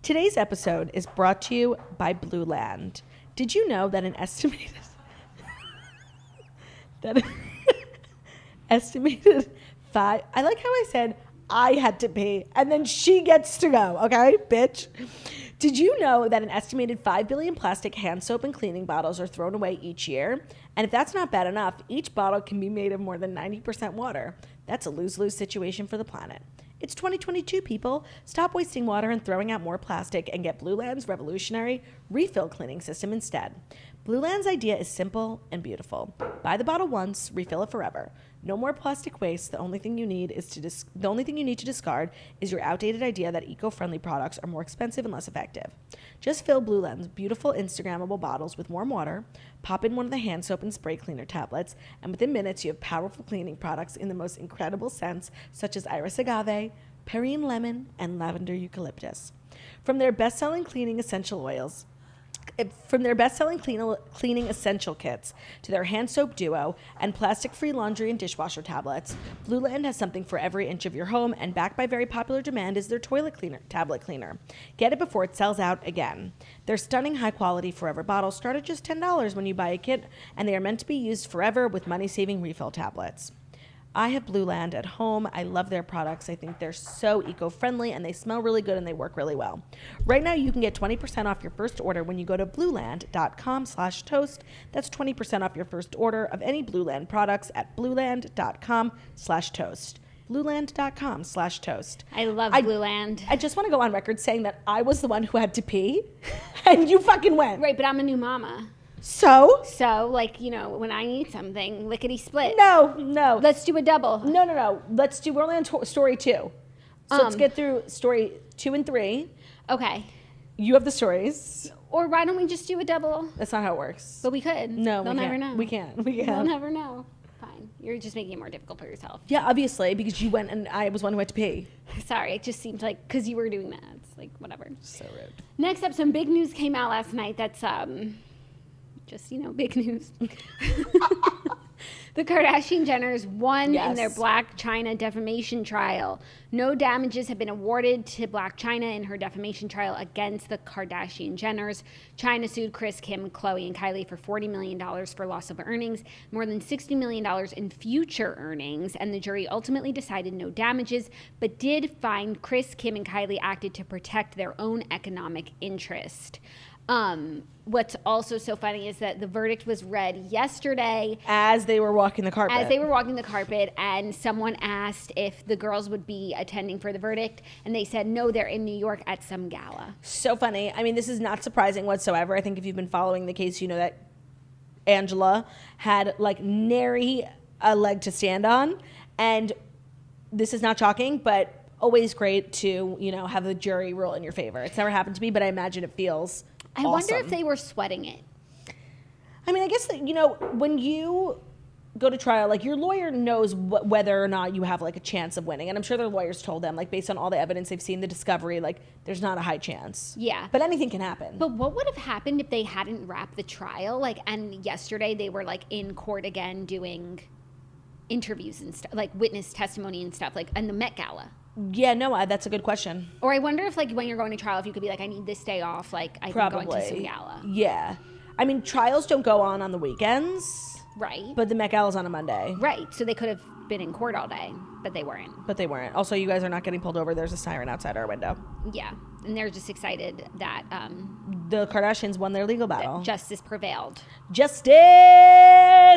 Today's episode is brought to you by Blue Land. Did you know that an estimated I like how I said I had to pee and then she gets to go, okay, bitch? Did you know that an estimated 5 billion plastic hand soap and cleaning bottles are thrown away each year? And if that's not bad enough, each bottle can be made of more than 90% water. That's a lose-lose situation for the planet. It's 2022, people. Stop wasting water and throwing out more plastic and get Blue Land's revolutionary refill cleaning system instead. Blue Land's idea is simple and beautiful. Buy the bottle once, refill it forever. No more plastic waste. The only thing you need to discard is your outdated idea that eco-friendly products are more expensive and less effective. Just fill Blue Land's beautiful Instagrammable bottles with warm water, pop in one of the hand soap and spray cleaner tablets, and within minutes you have powerful cleaning products in the most incredible scents such as iris agave, Perrier lemon, and lavender eucalyptus. From their best-selling cleaning essential cleaning essential kits to their hand soap duo and plastic-free laundry and dishwasher tablets, Blue Land has something for every inch of your home, and backed by very popular demand is their tablet cleaner. Get it before it sells out again. Their stunning high-quality forever bottles start at just $10 when you buy a kit, and they are meant to be used forever with money-saving refill tablets. I have Blueland at home. I love their products. I think they're so eco-friendly and they smell really good and they work really well. Right now, you can get 20% off your first order when you go to blueland.com/toast. That's 20% off your first order of any Blueland products at blueland.com/toast. Blueland.com/toast. I love Blueland. I just want to go on record saying that I was the one who had to pee and you fucking went. Right, but I'm a new mama. So, like, you know, when I need something, lickety split. No. Let's do a double. No. We're only on story 2. So let's get through story 2 and 3. Okay. You have the stories. Or why don't we just do a double? That's not how it works. But we could. No, They'll never know. We can't. They'll never know. Fine. You're just making it more difficult for yourself. Yeah, obviously, because you went and I was one who had to pee. Sorry, it just seemed like, because you were doing that. It's like, whatever. So rude. Next up, some big news came out last night that's, just, you know, big news. The Kardashian-Jenners won in their Blac Chyna defamation trial. No damages have been awarded to Blac Chyna in her defamation trial against the Kardashian-Jenners. Chyna sued Kris, Kim, Khloe, and Kylie for $40 million for loss of earnings, more than $60 million in future earnings, and the jury ultimately decided no damages, but did find Kris, Kim, and Kylie acted to protect their own economic interest. What's also so funny is that the verdict was read yesterday. As they were walking the carpet. And someone asked if the girls would be attending for the verdict, and they said no, they're in New York at some gala. So funny. I mean, this is not surprising whatsoever. I think if you've been following the case, you know that Angela had like nary a leg to stand on, and this is not shocking, but always great to, you know, have the jury rule in your favor. It's never happened to me, but I imagine it feels I wonder if they were sweating it. I mean, I guess that, you know, when you go to trial, like your lawyer knows whether or not you have like a chance of winning. And I'm sure their lawyers told them, like, based on all the evidence they've seen, the discovery, like there's not a high chance. Yeah. But anything can happen. But what would have happened if they hadn't wrapped the trial? Like, and yesterday they were like in court again doing interviews and stuff, like witness testimony and stuff, like, and the Met Gala. Yeah, no, that's a good question. Or I wonder if, like, when you're going to trial, if you could be like, I need this day off, like, I'm going to some gala. Yeah. I mean, trials don't go on the weekends. Right. But the Met Gala's on a Monday. Right. So they could have been in court all day, but they weren't. Also, you guys are not getting pulled over. There's a siren outside our window. Yeah. And they're just excited that the Kardashians won their legal battle. Justice prevailed. Justice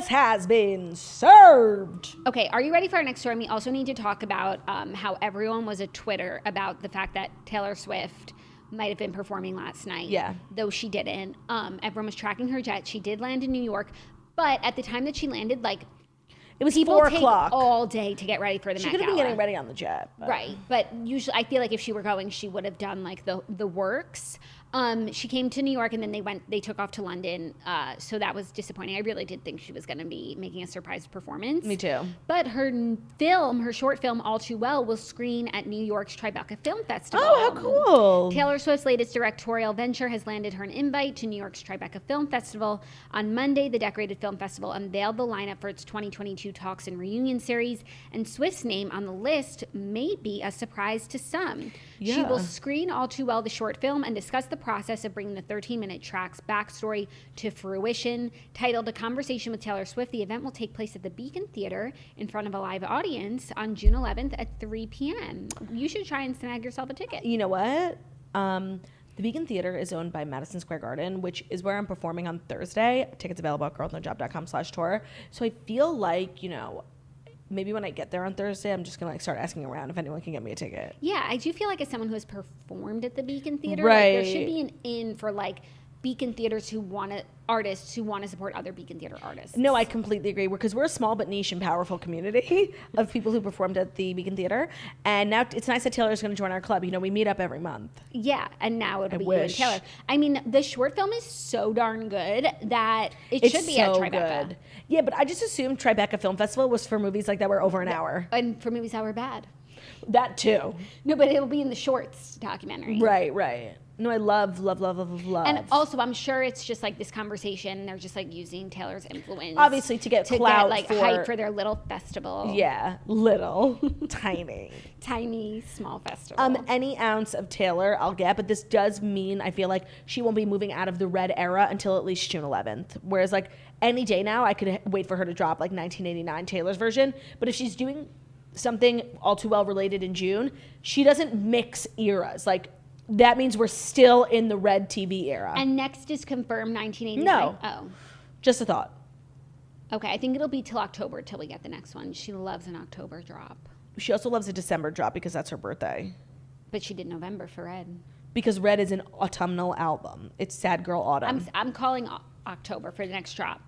has been served. Okay, are you ready for our next story? We also need to talk about how everyone was at Twitter about the fact that Taylor Swift might have been performing last night. Yeah. Though she didn't. Everyone was tracking her jet. She did land in New York. But at the time that she landed, like, it was people 4 take o'clock all day to get ready for the Met Gala. She could have been getting ready on the jet. Right. But usually, I feel like if she were going, she would have done like the works. She came to New York and then they took off to London. So that was disappointing. I really did think she was going to be making a surprise performance. Me too. But her short film, All Too Well, will screen at New York's Tribeca Film Festival. Oh, how cool. Taylor Swift's latest directorial venture has landed her an invite to New York's Tribeca Film Festival. On Monday, the decorated film festival unveiled the lineup for its 2022 Talks and Reunion series, and Swift's name on the list may be a surprise to some. Yeah. She will screen All Too Well, the short film, and discuss the process of bringing the 13-minute track's backstory to fruition. Titled A Conversation with Taylor Swift, the event will take place at the Beacon Theater in front of a live audience on June 11th at 3 p.m. You should try and snag yourself a ticket. You know what? The Beacon Theater is owned by Madison Square Garden, which is where I'm performing on Thursday. Tickets available at girlsnojob.com/tour. So I feel like, you know, maybe when I get there on Thursday, I'm just going to like start asking around if anyone can get me a ticket. Yeah, I do feel like as someone who has performed at the Beacon Theater, right, like, there should be an in for like Beacon Theaters artists who want to support other Beacon Theater artists. No, I completely agree. Because we're a small but niche and powerful community of people who performed at the Beacon Theater. And now it's nice that Taylor's going to join our club. You know, we meet up every month. Yeah, and now it'll be you and Taylor. I mean, the short film is so darn good that it should be at Tribeca. Good. Yeah, but I just assumed Tribeca Film Festival was for movies like that were over an hour. And for movies that were bad. That too. No, but it'll be in the shorts documentary. Right. No, I love. And also, I'm sure it's just like this conversation. They're just like using Taylor's influence, obviously, to get clout, like hype for their little festival. Yeah, little, tiny, small festival. Any ounce of Taylor, I'll get, but this does mean I feel like she won't be moving out of the red era until at least June 11th. Whereas, like any day now, I could wait for her to drop like 1989 Taylor's version. But if she's doing something All Too Well related in June, she doesn't mix eras. Like, that means we're still in the red TV era. And next is confirmed 1989? No. Oh. Just a thought. Okay, I think it'll be till October till we get the next one. She loves an October drop. She also loves a December drop because that's her birthday. But she did November for Red. Because Red is an autumnal album. It's Sad Girl Autumn. I'm calling October for the next drop.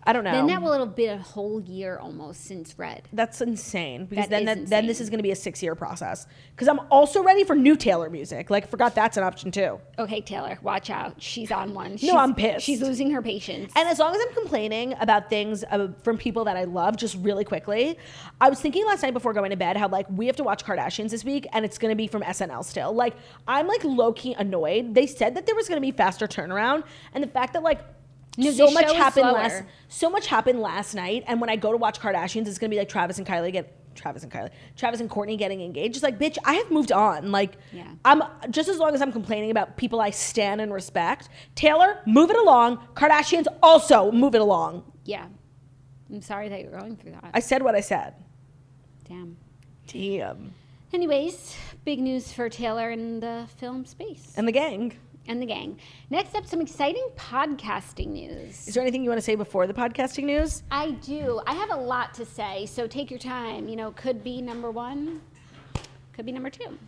I don't know. Then that will have been a whole year almost since Red. That's insane. Because insane. Then this is going to be a 6-year process. Because I'm also ready for new Taylor music. Like, forgot that's an option too. Okay, Taylor, watch out. She's on one. No, I'm pissed. She's losing her patience. And as long as I'm complaining about things from people that I love, just really quickly, I was thinking last night before going to bed how, like, we have to watch Kardashians this week, and it's going to be from SNL still. Like, I'm, like, low-key annoyed. They said that there was going to be faster turnaround, and the fact that, like, No, so much happened last night, and when I go to watch Kardashians, it's gonna be like Travis and Kourtney getting engaged. It's like, bitch, I have moved on. Like, yeah. I'm just, as long as I'm complaining about people I stan and respect. Taylor, move it along. Kardashians, also move it along. Yeah, I'm sorry that you're going through that. I said what I said. Damn. Anyways, big news for Taylor in the film space And the gang. Next up, some exciting podcasting news. Is there anything you want to say before the podcasting news? I do. I have a lot to say, so take your time. You know, could be number 1, could be number 2.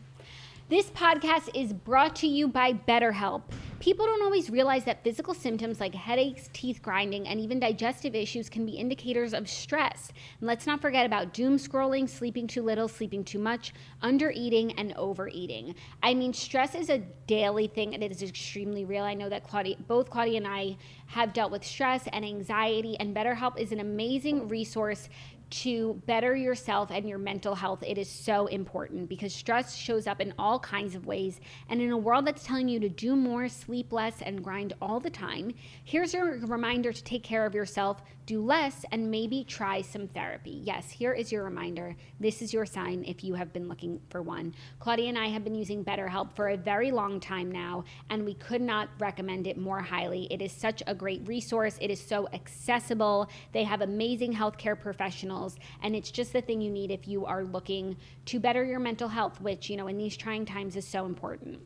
This podcast is brought to you by BetterHelp. People don't always realize that physical symptoms like headaches, teeth grinding, and even digestive issues can be indicators of stress. And let's not forget about doom scrolling, sleeping too little, sleeping too much, undereating, and overeating. I mean, stress is a daily thing, and it is extremely real. I know that both Claudia and I have dealt with stress and anxiety, and BetterHelp is an amazing resource to better yourself and your mental health. It is so important because stress shows up in all kinds of ways. And in a world that's telling you to do more, sleep less, and grind all the time, here's a reminder to take care of yourself, do less, and maybe try some therapy. Yes, here is your reminder. This is your sign if you have been looking for one. Claudia and I have been using BetterHelp for a very long time now, and we could not recommend it more highly. It is such a great resource. It is so accessible. They have amazing healthcare professionals, and it's just the thing you need if you are looking to better your mental health, which, you know, in these trying times is so important.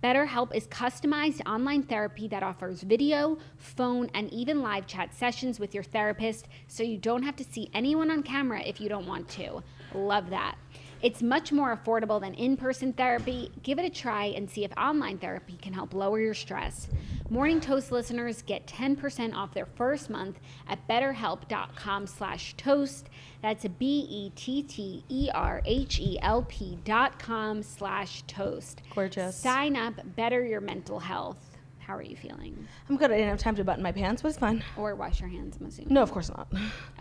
BetterHelp is customized online therapy that offers video, phone, and even live chat sessions with your therapist, so you don't have to see anyone on camera if you don't want to. Love that. It's much more affordable than in-person therapy. Give it a try and see if online therapy can help lower your stress. Morning Toast listeners get 10% off their first month at betterhelp.com/toast. That's BetterHelp.com/toast. Gorgeous. Sign up, better your mental health. How are you feeling? I'm good. I didn't have time to button my pants, but it's fine. Or wash your hands, I'm assuming. No, of course not.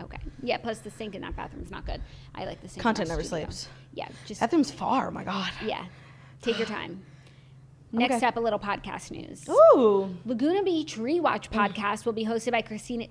Okay. Yeah, plus the sink in that bathroom is not good. I like the sink. Content never sleeps. Yeah. Just bathroom's far. Oh my God. Yeah. Take your time. Next up, a little podcast news. Ooh. Laguna Beach Rewatch podcast will be hosted by Kristin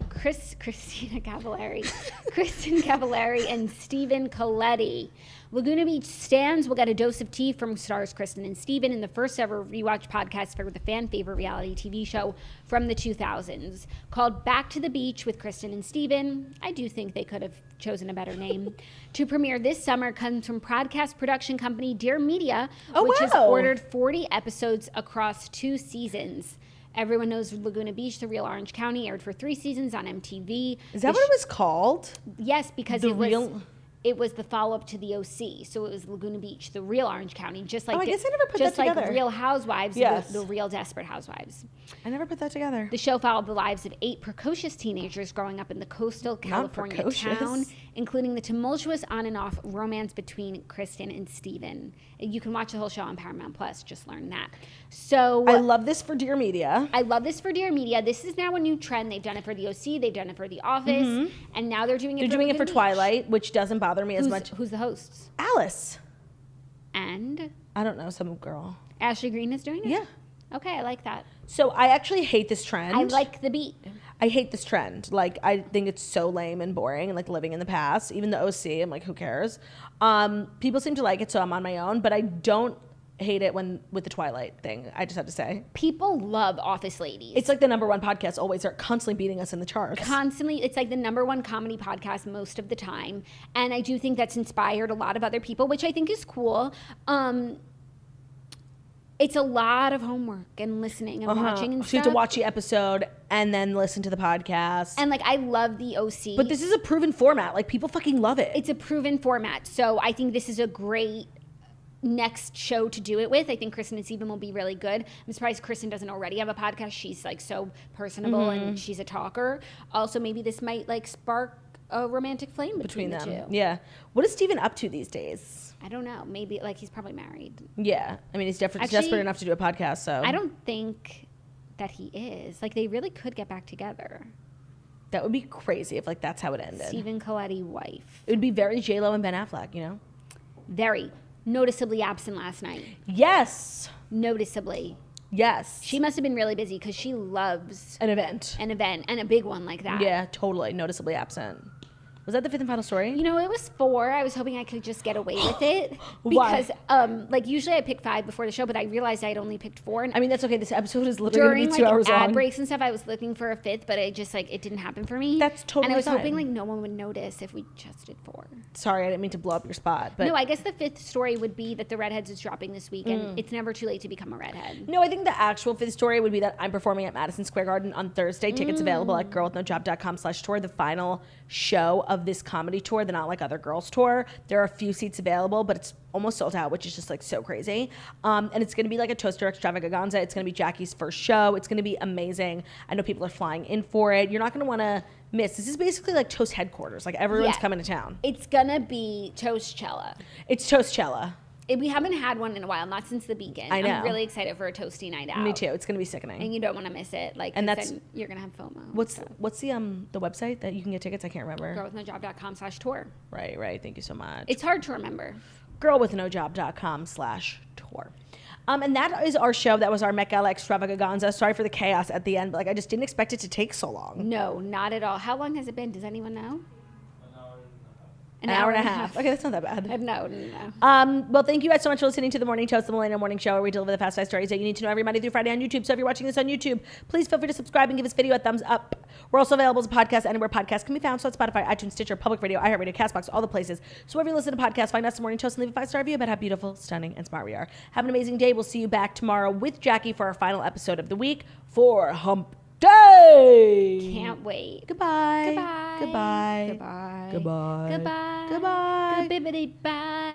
Cavallari and Stephen Colletti. Laguna Beach stans will get a dose of tea from stars Kristin and Stephen in the first ever Rewatch podcast for the fan favorite reality TV show from the 2000s. Called Back to the Beach with Kristin and Stephen. I do think they could have chosen a better name. To premiere this summer comes from podcast production company Dear Media, which has ordered 40 episodes across 2 seasons. Everyone knows Laguna Beach, The Real Orange County, aired for 3 seasons on MTV. Is that what it was called? Yes, because it was the follow-up to the OC, so it was Laguna Beach, The Real Orange County, just like I guess I never put that together. Like Real Housewives, yes. the Real Desperate Housewives. I never put that together. The show followed the lives of 8 precocious teenagers growing up in the coastal California town, including the tumultuous on and off romance between Kristin and Stephen. You can watch the whole show on Paramount Plus, just learn that. So I love this for Dear Media. This is now a new trend. They've done it for the OC, they've done it for The Office, and now they're doing it for Twilight, which doesn't bother me as much. Who's the hosts? Alice. And? I don't know, some girl. Ashley Greene is doing it? Yeah. Okay, I like that. So I actually hate this trend. I like the beat. I hate this trend. Like, I think it's so lame and boring and like living in the past. Even the OC, I'm like, who cares? People seem to like it, so I'm on my own. But I don't hate it with the Twilight thing. I just have to say, People love Office Ladies. it's like the #1 podcast. Always, they're constantly beating us in the charts. Constantly, it's like the #1 comedy podcast most of the time, and I do think that's inspired a lot of other people, which I think is cool. It's a lot of homework and listening and watching and So stuff. you have to watch the episode and then listen to the podcast. And like I love the OC, But this is a proven format. Like, people fucking love it. it's a proven format, so I think this is a great next show to do it with. I think Kristin and Steven will be really good. I'm surprised Kristin doesn't already have a podcast. She's like so personable and she's a talker. Also, maybe this might like spark a romantic flame between the them. two. Yeah. What is Steven up to these days? I don't know. Maybe like he's probably married. Yeah. I mean, he's Actually, desperate enough to do a podcast, so. I don't think that he is. Like they really could get back together. That would be crazy if like that's how it ended. Stephen Colletti wife. It would be very J-Lo and Ben Affleck, you know? Very noticeably absent last night. Yes. Noticeably. Yes. She must have been really busy because she loves An event. an event and a big one like that. Yeah, totally. Noticeably absent. Was that the fifth and final story? You know, it was 4. I was hoping I could just get away with it. Why? Because, like, usually I pick 5 before the show, but I realized I'd only picked 4. And I mean, that's okay. This episode is literally during, going to be 2 like, hours ad long. breaks and stuff, I was looking for a 5th, but it just, like, it didn't happen for me. That's totally And I was fine. hoping, like, no one would notice if we just did 4. Sorry, I didn't mean to blow up your spot. But No, I guess the 5th story would be that the Redheads is dropping this week, and it's never too late to become a redhead. No, I think the actual 5th story would be that I'm performing at Madison Square Garden on Thursday. Tickets available at girlwithnojob.com/tour. The final show of this comedy tour, the Not Like Other Girls tour. There are a few seats available, but it's almost sold out, which is just like so crazy. And it's going to be like a toaster extravaganza. It's going to be Jackie's first show. It's going to be amazing. I know people are flying in for it. You're not going to want to miss. This is basically like Toast headquarters. Like everyone's Yeah. coming to town. It's gonna be Toastchella. It's Toastchella. We haven't had one in a while, not since the Beacon. I know. I'm really excited for a toasty night out. Me too. It's going to be sickening. And you don't want to miss it. Like, And 'cause that's- then you're gonna have FOMO. What's the website that you can get tickets? I can't remember. girlwithnojob.com/tour. Right. Thank you so much. It's hard to remember. girlwithnojob.com/tour. And that is our show. That was our Met Gala extravaganza. Sorry for the chaos at the end, but like I just didn't expect it to take so long. No, not at all. How long has it been? Does anyone know? An hour and a half. Okay, that's not that bad. No. Well, thank you guys so much for listening to The Morning Toast, the Millennial Morning Show, where we deliver the fast 5 stories that you need to know every Monday through Friday on YouTube. So if you're watching this on YouTube, please feel free to subscribe and give this video a thumbs up. We're also available as a podcast anywhere podcasts can be found. So on Spotify, iTunes, Stitcher, Public Radio, iHeartRadio, CastBox, all the places. So wherever you listen to podcasts, find us The Morning Toast and leave a 5-star review about how beautiful, stunning, and smart we are. Have an amazing day. We'll see you back tomorrow with Jackie for our final episode of the week for Hump Day. Can't wait. Goodbye. Goodbye. Goodbye. Goodbye. Goodbye. Goodbye. Goodbye. Goodbye. Bye.